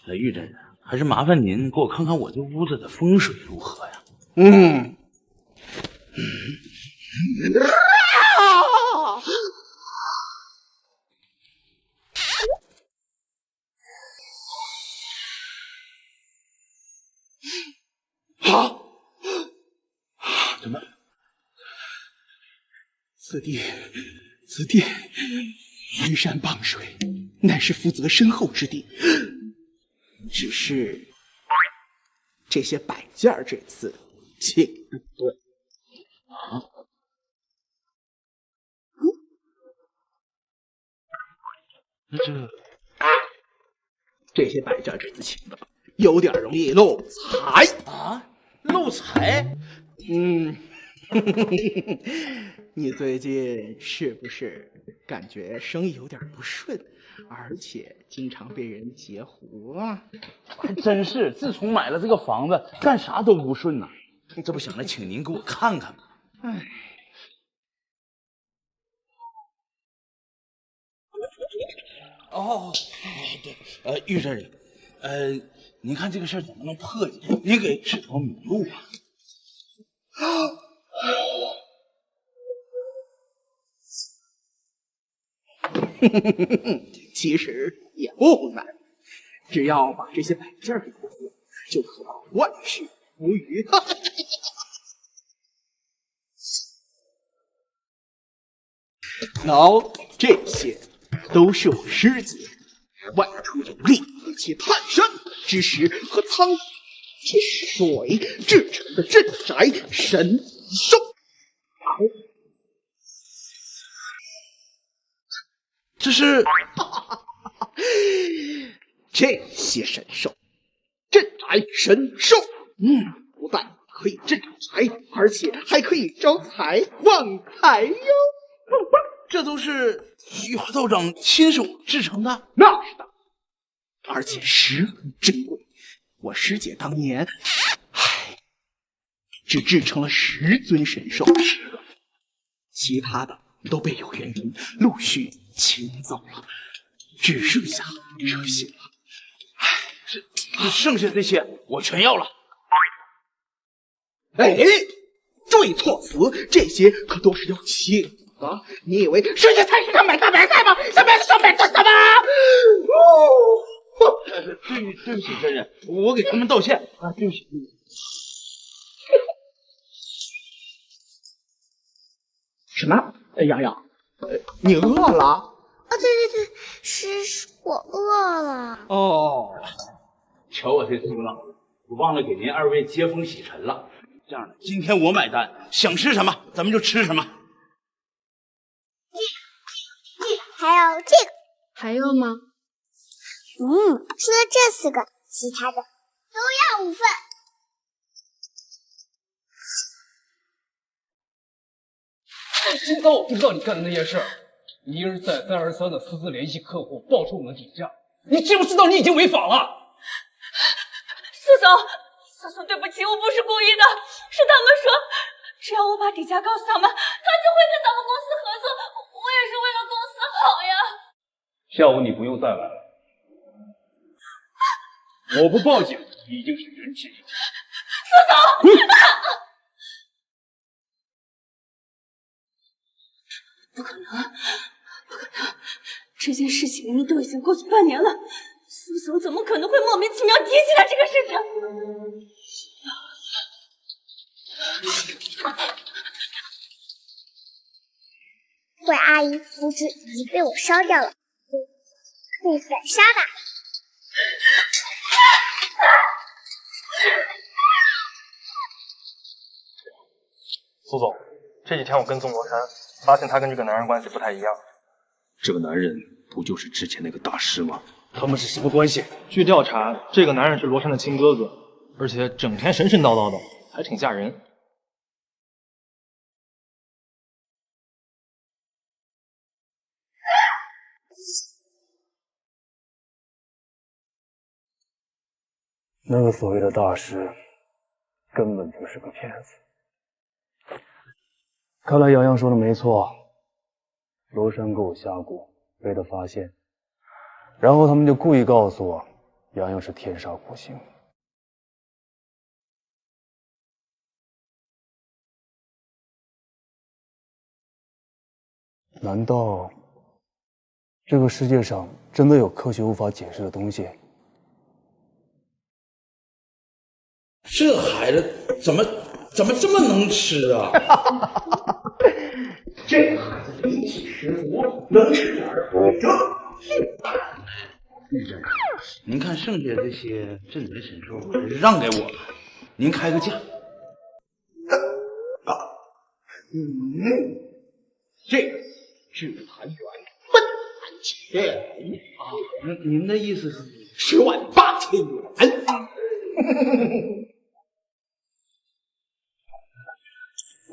玉真人，还是麻烦您给我看看我这屋子的风水如何呀？怎么？此地依山傍水，乃是福泽深厚之地。只是这些摆件这次请不对啊。这些摆件这次请的有点容易漏财啊！漏财？你最近是不是感觉生意有点不顺，而且经常被人截胡啊？还真是，自从买了这个房子，干啥都不顺呐。这不想着请您给我看看吗？哎，哦，对，玉真人，您看这个事儿怎么能破解？您给指条明路啊！其实也不难，只要把这些摆件给破获，就可万事无虞。喏，这些都是我师姐外出游历且探山之时和苍之水制成的镇宅神兽。这是这些神兽，镇宅神兽，不但可以镇宅，而且还可以招财旺财哟。这都是徐华道长亲手制成的？那是的，而且十分珍贵。我师姐当年，只制成了10尊神兽，其他的都被有缘人陆续请走了，只剩下这些了。剩下这些我全要了。哎，注意措辞，这些可都是要切的啊！你以为剩下才是上买大白菜吗？上买什么？对不起，真人，我给他们道歉啊！对不起。什么？洋洋，你饿了？哦，对，是我饿了。哦，瞧我这猪脑，我忘了给您2位接风洗尘了。这样的，今天我买单，想吃什么咱们就吃什么。还有这个，还要吗？除了这4个，其他的都要5份。金刚，我不知道你干的那件事，你一而再、再而三的私自联系客户，报出我们的底价，你知不知道你已经违法了？苏总，对不起，我不是故意的，是他们说，只要我把底价告诉他们，他就会跟咱们公司合作，我也是为了公司好呀。下午你不用再来了，我不报警已经是人尽皆知。苏总，不可能，这件事情明明都已经过去半年了，苏总怎么可能会莫名其妙提起来这个事情？惠阿姨符纸已经被我烧掉了，可以反杀吧。苏总，这几天我跟踪罗珊，发现他跟这个男人关系不太一样。这个男人不就是之前那个大师吗？他们是什么关系？据调查，这个男人是罗珊的亲哥哥，而且整天神神叨叨的，还挺吓人。那个所谓的大师，根本就是个骗子。看来洋洋说的没错，罗珊给我下蛊，被他发现，然后他们就故意告诉我，洋洋是天煞孤星。难道这个世界上真的有科学无法解释的东西？这孩子怎么这么能吃啊？这个孩子灵气十足，能吃点儿不正。玉珍，您看剩下这些镇宅神兽还是让给我吧，您开个价。这个只谈缘，不谈钱啊！您的意思是108000元？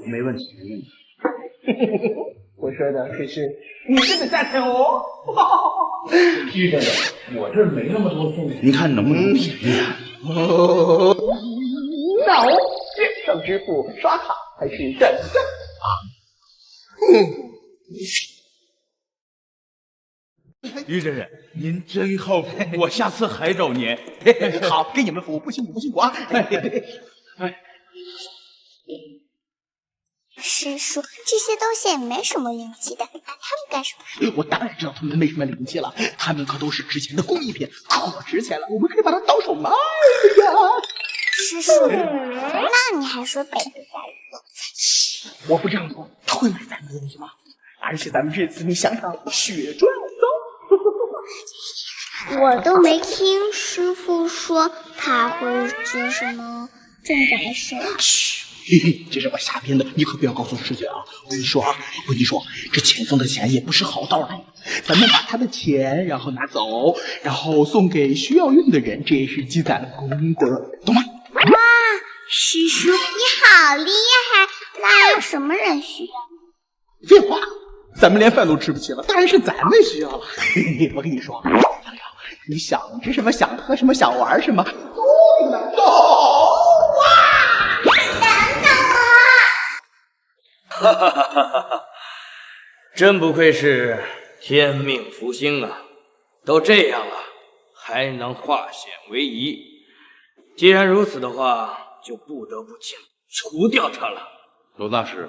没问题，没问题。我说的可是你这个价钱哦。玉珍，我这儿没那么多送，您看能不能便宜啊？那我线上支付、刷卡还是转账啊？于真人，您真靠谱，我下次还找您。好，给你们服务，不辛苦啊！师叔，这些东西也没什么灵气的，拿它们干什么？我当然知道它们没什么灵气了，它们可都是之前的工艺品，可值钱了，我们可以把它到手卖呀！师叔，那你还说北部大人有才吃？我不这样说，他会买咱们的东西吗？而且咱们这次你想想，血赚走。我都没听师傅说他会做什么镇宅神。这是我瞎编的，你可不要告诉师姐啊！我跟你说，这钱送的钱也不是好道来，咱们把他的钱然后拿走，然后送给需要用的人，这也是积攒了功德，懂吗？哇，师叔你好厉害！那什么人需要？废话，咱们连饭都吃不起了，当然是咱们需要了。我跟你说，洋洋，你想吃什么，想喝什么，想玩什么，都能有啊！哈哈哈哈哈！真不愧是天命福星啊！都这样了，还能化险为夷。既然如此的话，就不得不尽除掉他了。罗大师，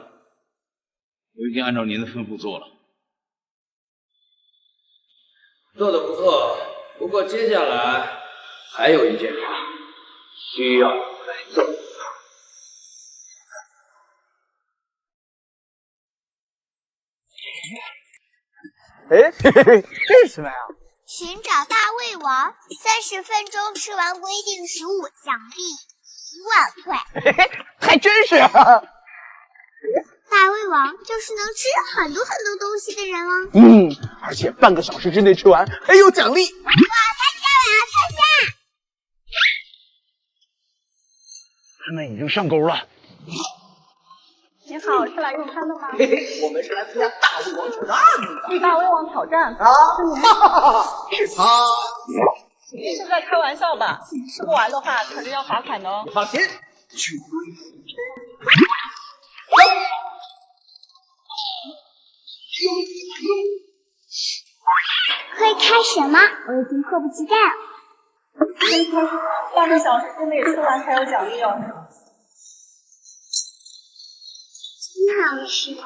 我已经按照您的吩咐做了。做得不错，不过接下来还有一件事需要你来做。哎，这是什么呀？寻找大胃王，30分钟吃完规定食物，奖励1万块。还真是啊！大胃王就是能吃很多东西的人哦。而且半个小时之内吃完还有奖励。哇，太吓人了，太吓！他们已经上钩了。您好，是来用餐的吗？我们是来参加大胃王挑战的。大胃王挑战啊！是他。是在开玩笑吧？吃不完的话，可是要罚款的哦。你放心，去。会开始吗？我已经迫不及待了。半个小时之内吃完才有奖励哦。真好吃啊！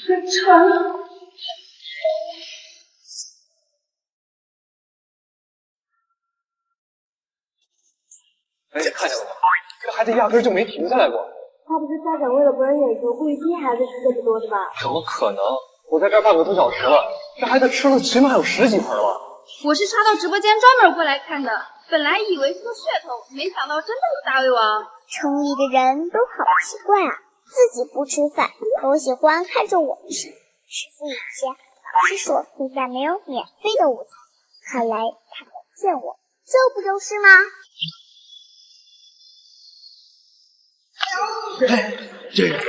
真馋。哎，看见了吗？这孩子压根就没停下来过。他不是家长为了不让眼球故意逼孩子吃这么多的吧？怎么可能？我在这儿半个多小时了，这孩子吃了起码有10几盆了。我是刷到直播间专门过来看的，本来以为是个噱头，没想到真的有大胃王。城里的人都好奇怪啊，自己不吃饭，都喜欢看着我吃。师傅以前老师说天下没有免费的午餐，看来他没见我，这不就是吗？哎，这人，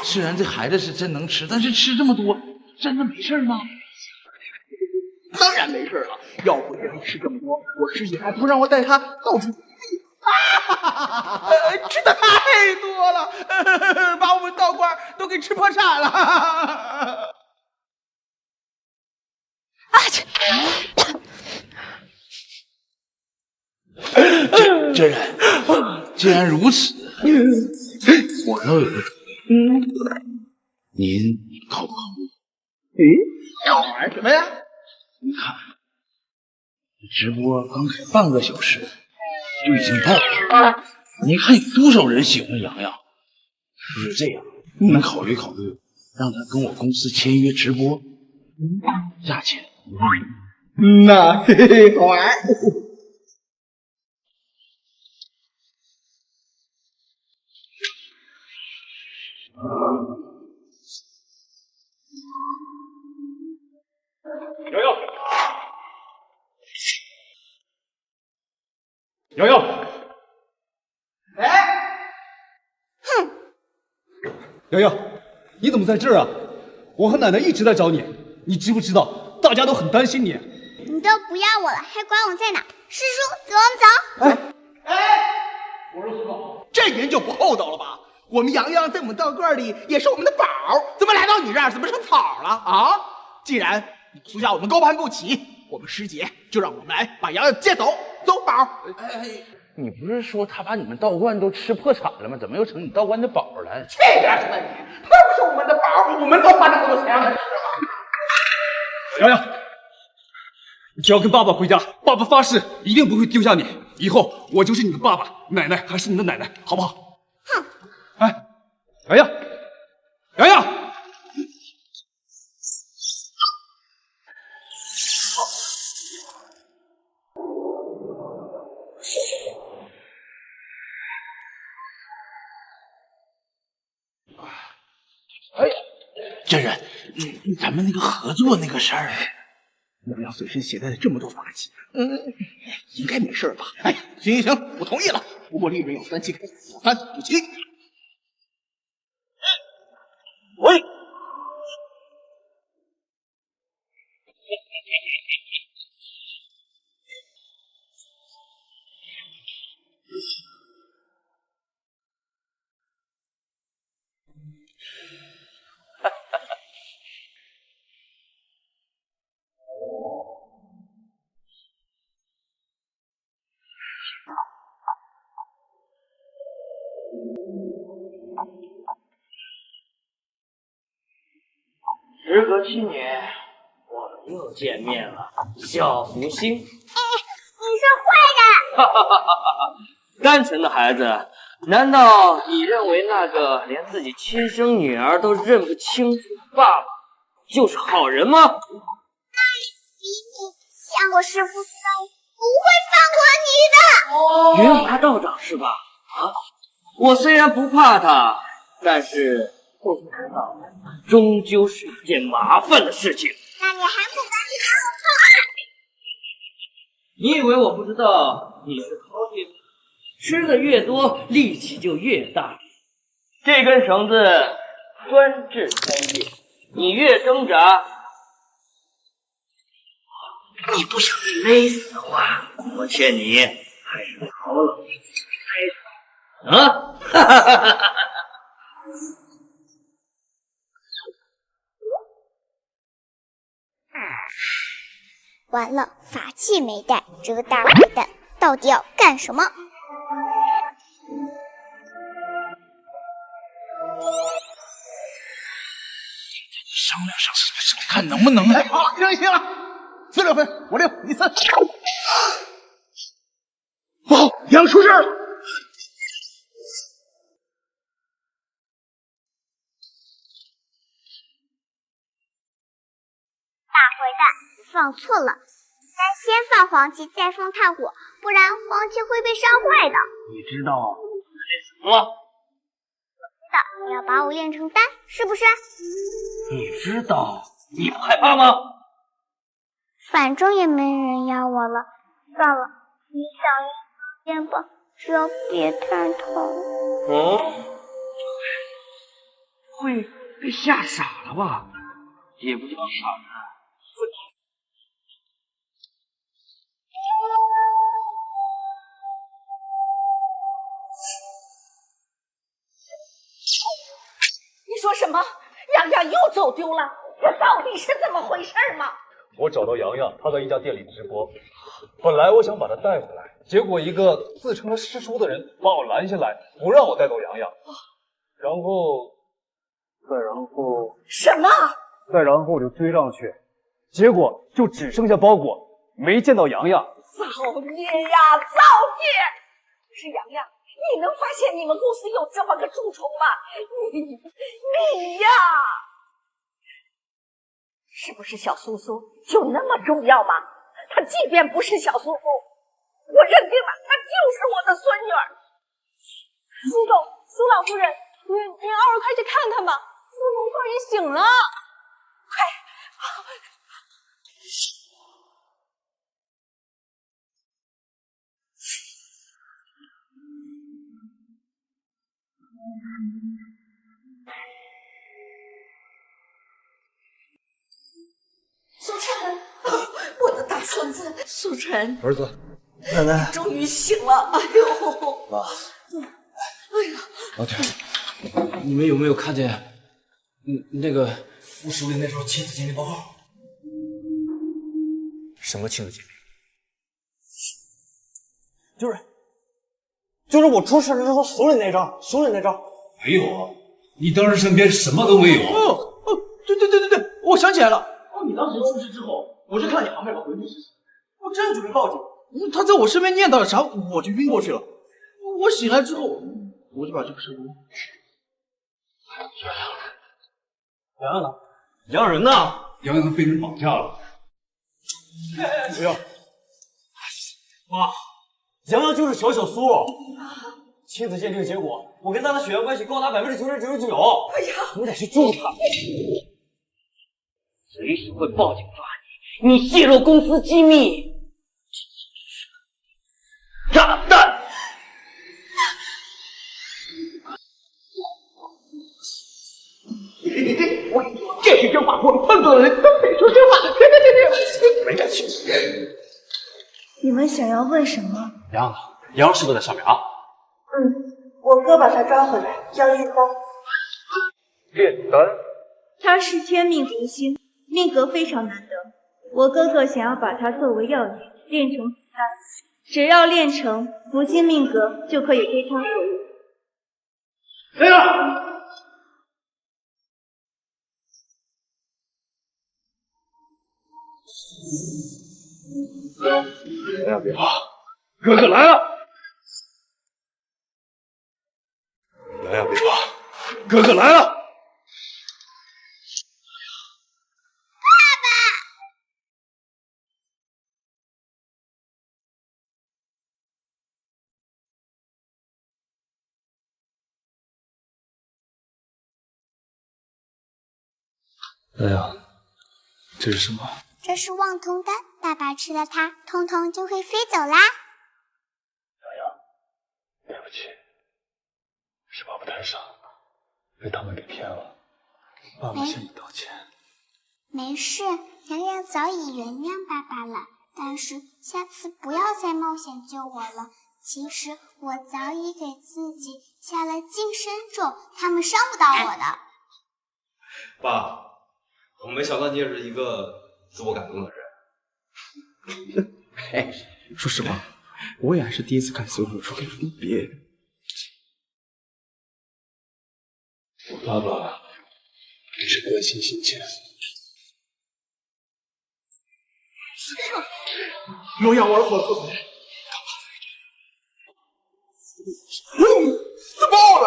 虽然这孩子是真能吃，但是吃这么多，真的没事吗？当然没事了，要不让他吃这么多，我师姐还不让我带他到处吃的太多了，把我们道观都给吃破产了。真人，既然如此，我倒有个主意，您考不考虑？要玩什么呀？你看，直播刚开半个小时就已经爆了，你看有多少人喜欢洋洋？不是这样，你们考虑考虑，让他跟我公司签约直播，价钱1万元。那嘿嘿，好玩。瑶瑶，哼！瑶瑶，你怎么在这儿啊？我和奶奶一直在找你，你知不知道？大家都很担心你。你都不要我了，还管我在哪？师叔，走，我们走。我说苏总，这人就不厚道了吧？我们洋洋在我们道观里也是我们的宝，怎么来到你这儿怎么成草了啊？既然你苏家我们高攀不起，我们师姐就让我们来把洋洋接走，走宝。你不是说他把你们道观都吃破产了吗？怎么又成你道观的宝了？这边什么你？他不是我们的宝，我们都花这么多钱让他吃吗？洋洋，你只要跟爸爸回家，爸爸发誓一定不会丢下你。以后我就是你的爸爸，奶奶还是你的奶奶，好不好？哼！哎，洋洋，洋洋。哎，真人，咱们那个合作那个事儿，洋洋随身携带了这么多法器，应该没事吧？哎，行行行，我同意了。不过利润要3期开，3不7。喂，时隔7年，我们又见面了，小福星。你是坏人！单纯的孩子，难道你认为那个连自己亲生女儿都认不清楚的爸爸就是好人吗？那比你像我师父高，不会放过你的。云华道长是吧？啊，我虽然不怕他，但是不知道终究是一件麻烦的事情。那你还不赶紧把我放开？你以为我不知道你是饕餮？吃的越多，力气就越大。这根绳子专治饕餮，你越挣扎，你不想被勒死的话，我劝你还是好老实待着啊！哈哈哈哈哈！完了，法器没带，这个大坏蛋到底要干什么？商量上是看能不能。哎，好了，行了，4-6分，我6，你3。不好，杨出事了！大坏蛋，你放错了，应该先放黄芪，再放炭火，不然黄芪会被烧坏的。你知道练什么吗？你要把我炼成丹，是不是？你知道你不害怕吗？反正也没人压我了，算了，你想练吧，只要别太疼。会被吓傻了吧？也不叫傻人。你说什么？洋洋又走丢了，这到底是怎么回事嘛？我找到洋洋，他在一家店里直播。本来我想把他带回来，结果一个自称的师叔的人把我拦下来，不让我带走洋洋。然后什么？再然后我就追上去，结果就只剩下包裹，没见到洋洋。造孽呀，造孽！是洋洋，你能发现你们公司有这么个蛀虫吗？你呀，是不是小苏苏就那么重要吗？她即便不是小苏苏，我认定了她就是我的孙女儿。苏总，苏老夫人，您偶尔快去看看吧，苏总突然醒了。快！苏晨，我的大孙子，苏晨，儿子，奶奶，终于醒了。哎呦，妈，哎呀，哦对，你们有没有看见，那个我手里那份亲子鉴定报告？什么亲子鉴定？就是我出事之后手里那张，没有啊，你当时身边什么都没有。对，我想起来了。你当时出事之后，我是看你旁边把回避事情，我真准备报警。他在我身边念叨了啥，我就晕过去了。我醒来之后，我就把这个事情。洋洋呢？洋人呢？洋洋被人绑架了。不要！妈，洋洋就是小苏，亲子鉴定结果，我跟他的血缘关系高达99.99%。哎呀，我得去救他。随时会报警抓你，你泄露公司机密，炸弹！我跟你说，这是真话，我们碰到的人都得说真话。没敢去。你们想要问什么？洋是不是在上面啊？我哥把他抓回来，要验光。炼丹。它是天命福星，命格非常难得。我哥哥想要把它作为药引，炼成福丹。只要炼成，福星命格就可以归他所有。来呀！来呀，别怕，哥哥来了！来呀，别怕，哥哥来了！来呀，这是什么？这是忘通丹，爸爸吃了它，通通就会飞走啦。对不起，是爸爸太傻，被他们给骗了。爸爸向你道歉。没事，洋洋早已原谅爸爸了。但是下次不要再冒险救我了。其实我早已给自己下了净身咒，他们伤不到我的。爸，我没想到你也是一个自我感动的人。哎，说实话，我也还是第一次看所有书可以分别。我爸爸只是关心心切。若要我所做的，自爆了！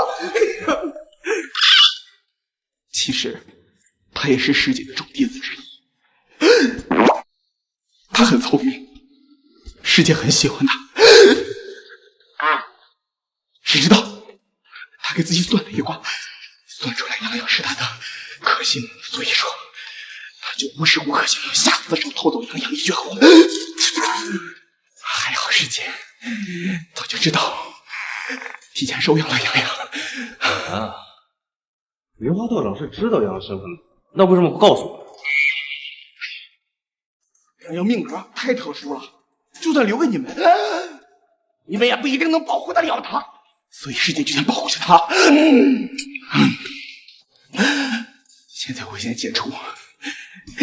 其实，他也是师姐的众弟子之一。他很聪明，师姐很喜欢他。谁知道，他给自己算了一卦，算出来洋洋是他的克星，所以说，他就无时无刻想要下死手偷走洋洋一绝后。还好师姐早就知道，提前收养了洋洋。啊，莲花道长是知道洋洋身份的，那为什么不告诉我？洋洋命格太特殊了，就算留给你们，你们也不一定能保护得了他。所以师姐就想保护着他。现在我先解除，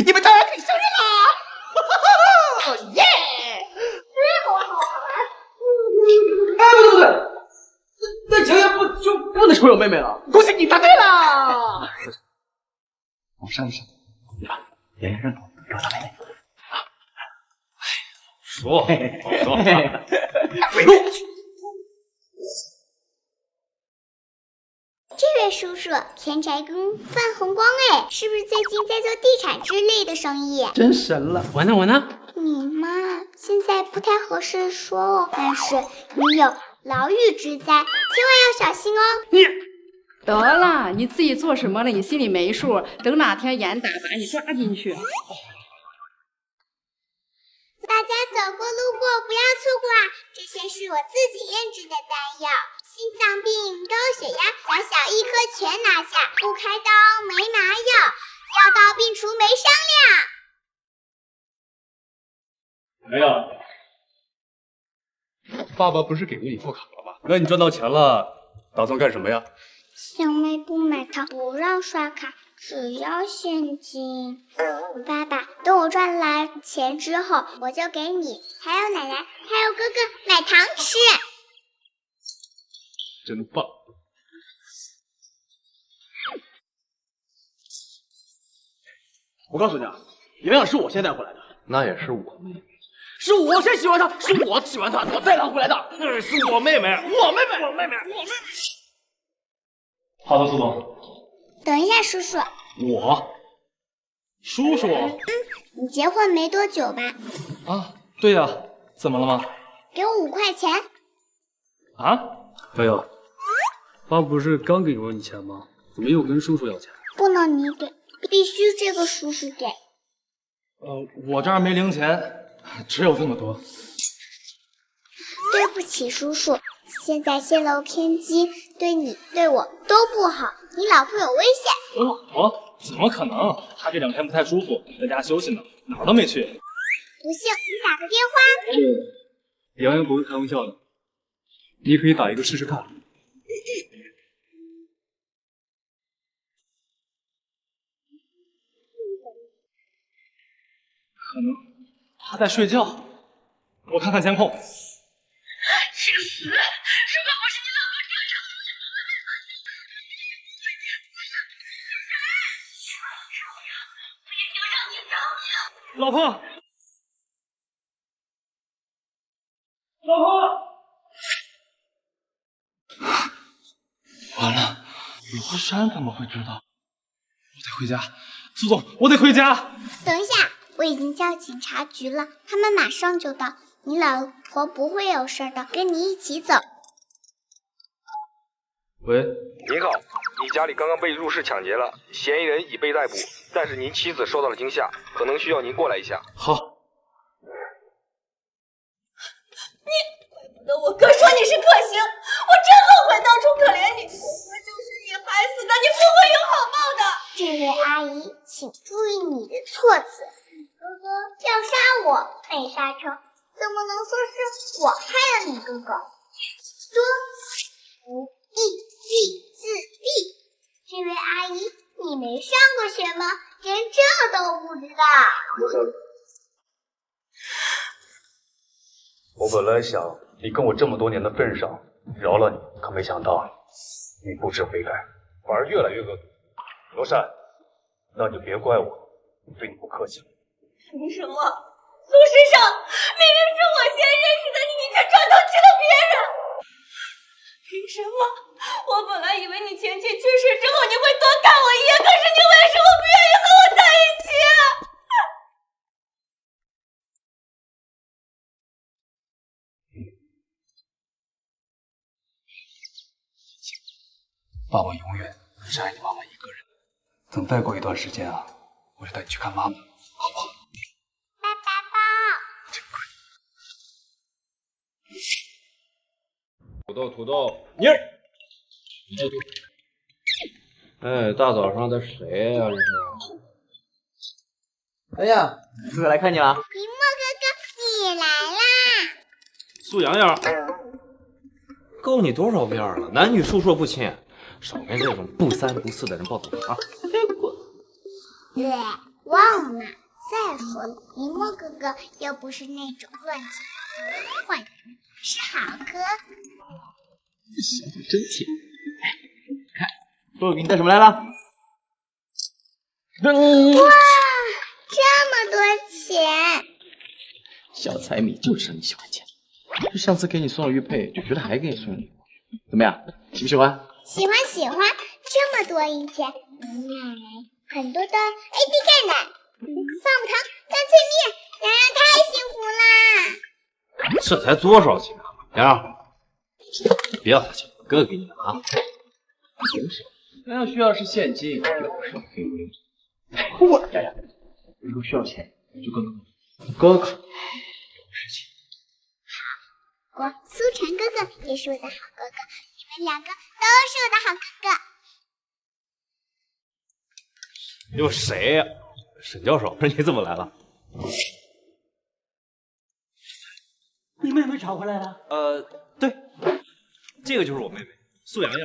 你们当然可以相认啦！耶！哎，不对，那洋洋就不能成为我妹妹了。恭喜你答对了。我删一删，对吧？洋洋认同，给我当妹妹。说，好说。这位叔叔，田宅宫泛红光哎，是不是最近在做地产之类的生意？真神了！我呢？你嘛，现在不太合适说哦，但是你有牢狱之灾，千万要小心哦。得了，你自己做什么了？你心里没数。等哪天严打把你抓进去。大家走过路过不要错过啊！这些是我自己炼制的丹药，心脏病、高血压，小小一颗全拿下，不开刀没麻药，药到病除没商量。哎呀，爸爸不是给过你副卡了吗？那你赚到钱了，打算干什么呀？小妹不买糖，不让刷卡，只要现金。爸爸，等我赚来钱之后，我就给你，还有奶奶，还有哥哥买糖吃。真棒！我告诉你啊，洋洋是我先带回来的，那也是我妹妹。是我先喜欢她，是我喜欢她，我带她回来的。是我妹妹，我妹妹。好的，苏总。等一下，叔叔。叔叔？你结婚没多久吧？啊，对呀，怎么了吗？给我5块钱。啊？瑶瑶，爸不是刚给过你钱吗？怎么又跟叔叔要钱？不能你给，必须这个叔叔给。我这儿没零钱，只有这么多。对不起，叔叔，现在泄露天机，对你对我都不好，你老婆有危险。我怎么可能？她这2天不太舒服，在家休息呢，哪儿都没去。不信你打个电话。洋洋不会开玩笑的，你可以打一个试试看。可能他在睡觉。我看看监控。去死！如果不是你老公这样吵我，我也就让你着了。老婆，老婆，完了，罗珊怎么会知道？我得回家，苏总，我得回家。等一下，我已经叫警察局了，他们马上就到。你老婆不会有事的，跟你一起走。喂，您好，你家里刚刚被入室抢劫了，嫌疑人已被逮捕，但是您妻子受到了惊吓，可能需要您过来一下。好。怪不得我哥说你是克星，我真后悔当初可怜你。我哥就是你害死的，你不会有好报的。这位阿姨，请注意你的措辞。哥哥要杀我，没杀成，怎么能说是我害了你哥哥？说不义必自毙。这位阿姨，你没上过学吗？连这都不知道？我本来想你跟我这么多年的份上饶了你，可没想到你不知悔改，反而越来越恶毒。罗珊，那就别怪我对你不客气了。凭什么？苏世胜，明明是我先认识的你，你却转头去了别人。凭什么？我本来以为你前妻去世之后你会多看我一眼，可是你为什么不愿意和我在一起？爸爸永远只爱你妈妈一个人。等再过一段时间啊，我就带你去看妈妈，好不好？爸爸抱。土豆，妮儿，你这都……哎，大早上的谁呀？这是？哎呀，哥哥来看你了。林墨哥哥，你也来啦！苏阳阳，告你多少遍了，男女授受不亲，少跟这种不三不四的人抱走啊！对，忘了。再说了，林墨哥哥又不是那种乱七八糟坏人，是好哥。想的真甜。看，说我给你带什么来了？哇，这么多钱！小财迷就知道你喜欢钱。就上次给你送了玉佩，就觉得还给你送礼物，怎么样？喜不喜欢？喜欢喜欢，这么多银钱，能买很多的 AD 钙奶、棒棒糖、干脆面，洋洋太幸福啦！这才多少钱啊，洋洋？别要他钱，哥哥给你的啊。平时洋洋需要是现金，有什么可以给你。我洋洋，如果需要钱，就跟哥哥有事情。我苏晨哥哥也是我的好哥哥，你们两个都是我的好哥哥。又谁呀？沈教授，你怎么来了？你妹妹找回来了？对，这个就是我妹妹苏阳阳，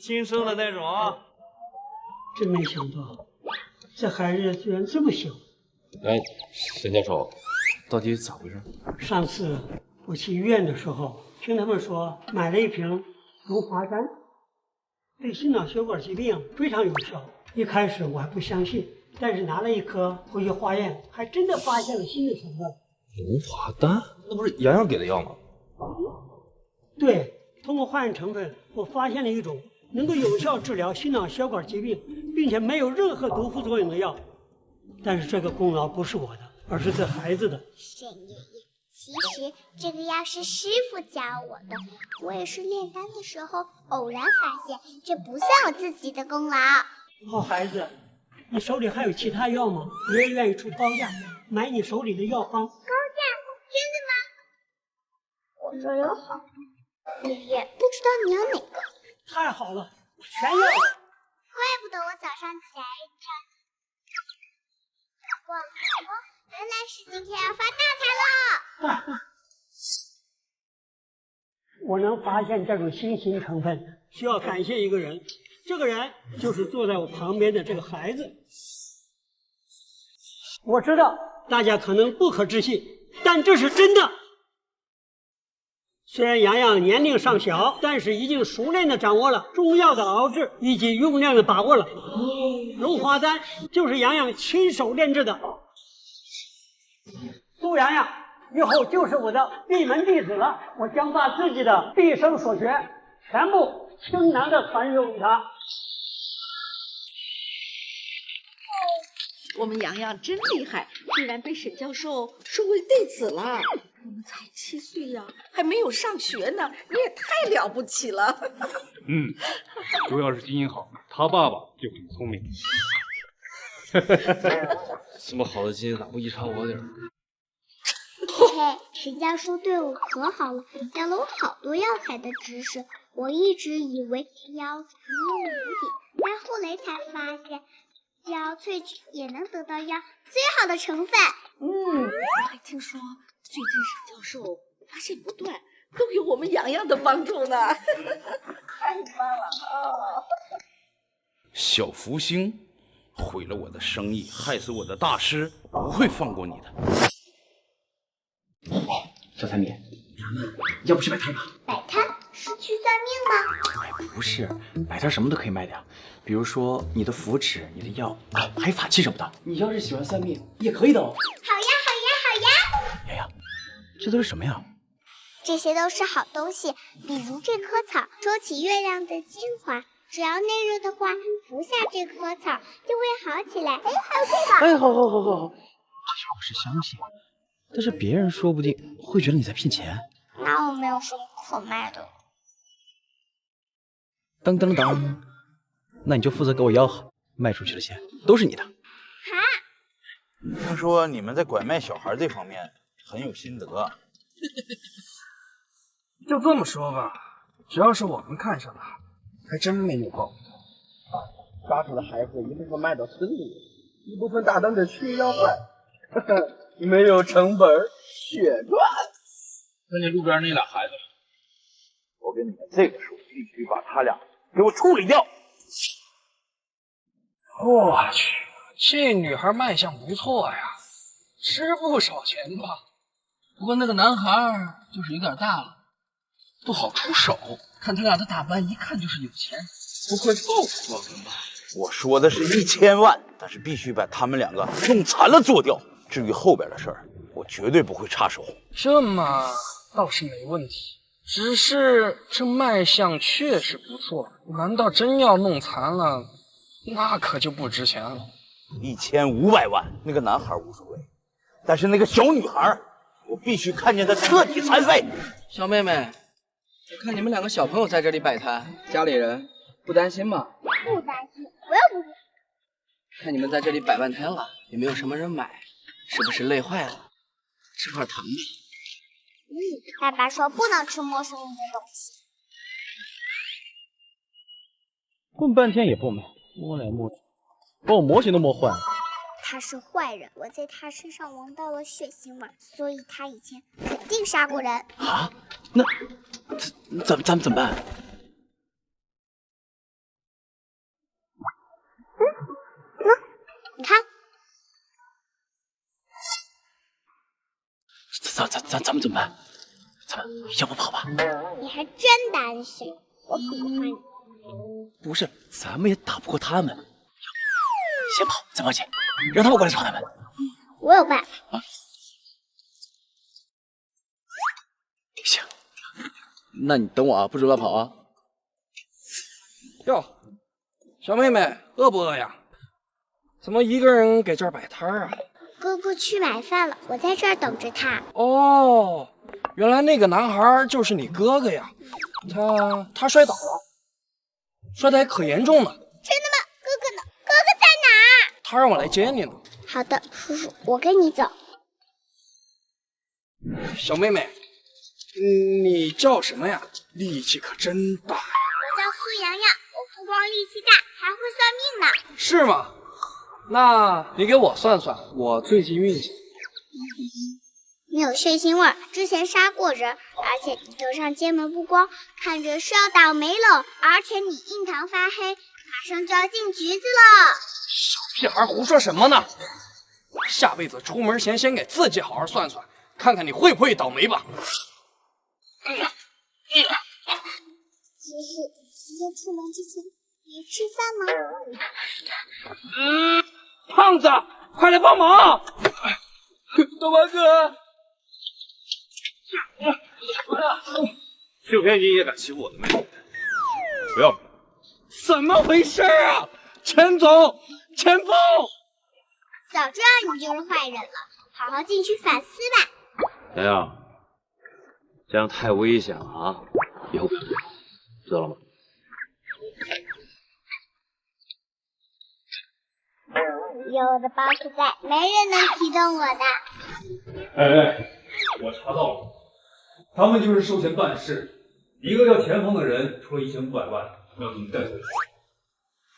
亲生的那种啊。真没想到，这孩子居然这么小。哎，沈教授，到底咋回事？上次我去医院的时候，听他们说买了一瓶龙华丹，对心脑血管疾病非常有效。一开始我还不相信，但是拿了一颗回去化验，还真的发现了新的成分。龙华丹？那不是洋洋给的药吗？对，通过化验成分，我发现了一种能够有效治疗心脑血管疾病，并且没有任何毒副作用的药。但是这个功劳不是我的，而是这孩子的。沈爷爷，其实这个药是师傅教我的，我也是炼丹的时候偶然发现，这不算我自己的功劳。好孩子，你手里还有其他药吗？爷爷愿意出高价买你手里的药方。高价？真的吗？我这有好多。爷爷，不知道你要哪个？太好了，我全要了。怪不得我早上起来哇，原来是今天要发大财了！我能发现这种新型成分，需要感谢一个人，这个人就是坐在我旁边的这个孩子。我知道大家可能不可置信，但这是真的。虽然洋洋年龄尚小，但是已经熟练地掌握了中药的熬制以及用量的把握了。龙华丹就是洋洋亲手炼制的。苏洋洋以后就是我的闭门弟子了，我将把自己的毕生所学全部倾囊地传授给他。我们洋洋真厉害，居然被沈教授收为弟子了。我们才7岁呀，还没有上学呢，你也太了不起了。主要是基因好，他爸爸就很聪明。这么好的基因咋不遗传我点儿？嘿嘿，沈教授对我可好了，教了我好多药材的知识。我一直以为药材没有毒品，但后来才发现，药萃取也能得到药最好的成分。我还听说最近沈教授发现不断，都有我们洋洋的帮助呢。太棒了啊！小福星毁了我的生意，害死我的大师，不会放过你的。小财迷，咱们要不去摆摊吧？摆摊是去算命吗？不是，摆摊什么都可以卖的呀，比如说你的符纸、你的药，还有法器什么的。你要是喜欢算命，也可以的哦。好呀，好呀，好呀！洋洋，这都是什么呀？这些都是好东西，比如这棵草，抽起月亮的精华，只要内热的话，服下这棵草就会好起来。哎，还有这个。哎，好，这些我是相信，但是别人说不定会觉得你在骗钱。那我没有什么可卖的。当，那你就负责给我吆喝，卖出去的钱都是你的。听说你们在拐卖小孩这方面很有心得。就这么说吧，只要是我们看上的，还真没有报。杀出的孩子一部分卖到村里，一部分打当着去要饭，没有成本血赚。看见路边那俩孩子了，我跟你们这个时候必须把他俩给我处理掉。我去，这女孩卖相不错呀，值不少钱吧？不过那个男孩就是有点大了，不好出手。看他俩的打扮，一看就是有钱，不会报复我们吧？我说的是1000万，但是必须把他们两个弄残了做掉。至于后边的事儿，我绝对不会插手。这嘛倒是没问题，只是这卖相确实不错，难道真要弄残了，那可就不值钱了。1500万，那个男孩无所谓，但是那个小女孩，我必须看见她彻底残废。小妹妹，我看你们两个小朋友在这里摆摊，家里人不担心吗？不担心，我又不是。看你们在这里摆半天了，也没有什么人买，是不是累坏了？吃块糖吧。爸爸说不能吃陌生人的东西。问半天也不买，摸来摸去，把我模型都摸坏了。他是坏人，我在他身上闻到了血腥味，所以他以前肯定杀过人。啊？那咱们怎么办？你看，咱们怎么办？咱们要不跑吧？你还真胆小，我可不怕你。不是，咱们也打不过他们。先跑，再报警，让他们过来找他们。我有办法。行，那你等我啊，不准乱跑啊。哟，小妹妹，饿不饿呀？怎么一个人给这儿摆摊啊？哥哥去买饭了，我在这儿等着他。哦，原来那个男孩就是你哥哥呀。他摔倒了，摔得还可严重呢。真的吗？哥哥呢？哥哥在哪？他让我来接你呢。好的，叔叔，我跟你走。小妹妹，你叫什么呀？力气可真大呀！我叫苏洋洋，我不光力气大，还会算命呢。是吗？那你给我算算，我最近运气。你有血腥味，之前杀过人，而且你头上尖门不光，看着是要倒霉了。而且你印堂发黑，马上就要进局子了。小屁孩胡说什么呢？下辈子出门前先给自己好好算算，看看你会不会倒霉吧。其实出门之前没吃饭吗？胖子，快来帮忙！大王哥，就凭你也敢欺负我的妹妹？不要！怎么回事啊？钱总，前锋！早知道你就是坏人了，好好进去反思吧。洋洋，这样太危险了啊！以后不要这样，知道了吗？有我的包可在，没人能踢动我的。哎，我查到了，他们就是收钱办事。一个叫钱锋的人出了1500万，要你们带走。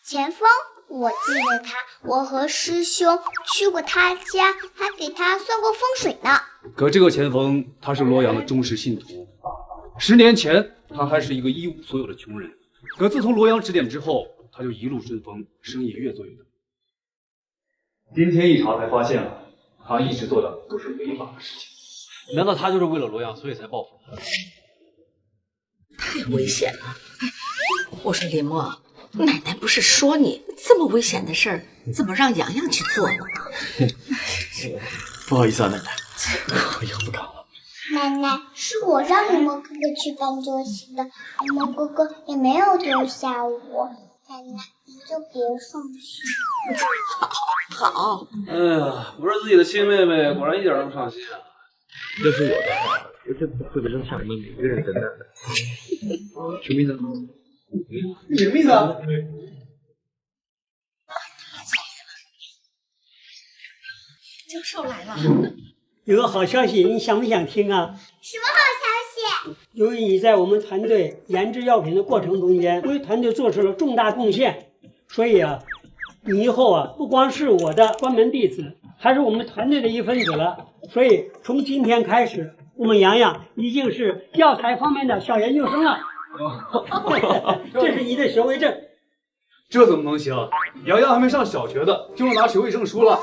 钱锋，我记得他，我和师兄去过他家，还给他算过风水呢。可这个钱锋，他是罗阳的忠实信徒。10年前，他还是一个一无所有的穷人，可自从罗阳指点之后，他就一路顺风，生意越做越大。今天一查才发现啊，他一直做的都是违法的事情。难道他就是为了罗阳，所以才报复他？太危险了！我说林墨，奶奶不是说你这么危险的事儿，怎么让洋洋去做呢？不好意思啊，奶奶，我以后不敢了。奶奶，是我让林墨哥哥去搬桌子的，林墨哥哥也没有丢下我。奶奶，您就别生气。好。哎呀，不是自己的亲妹妹，果然一点都不上心啊！要是我的话，我真的会扔下你们每个人的蛋的。什么意思？你什么意思啊？教授来了。有个好消息，你想不想听啊？什么好消息？由于你在我们团队研制药品的过程中间，为团队做出了重大贡献，所以啊，你以后啊不光是我的关门弟子，还是我们团队的一份子了。所以从今天开始，我们洋洋已经是药材方面的小研究生了。这是你的学位证。这怎么能行？洋洋还没上小学的，就能拿学位证书了。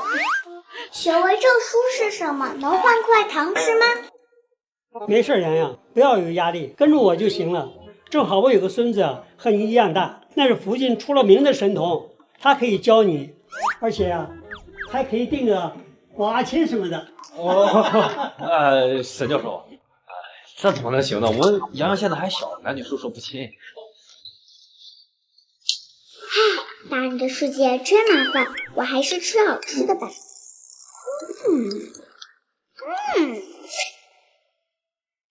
学位证书是什么？能换块糖吃吗？没事，洋洋，不要有压力，跟着我就行了。正好我有个孙子啊，和你一样大，那是附近出了名的神童，他可以教你，而且啊，还可以定个娃亲什么的。沈教授，这怎么能行呢？我们洋洋现在还小，男女授受不亲。大人的世界真麻烦，我还是吃好吃的吧。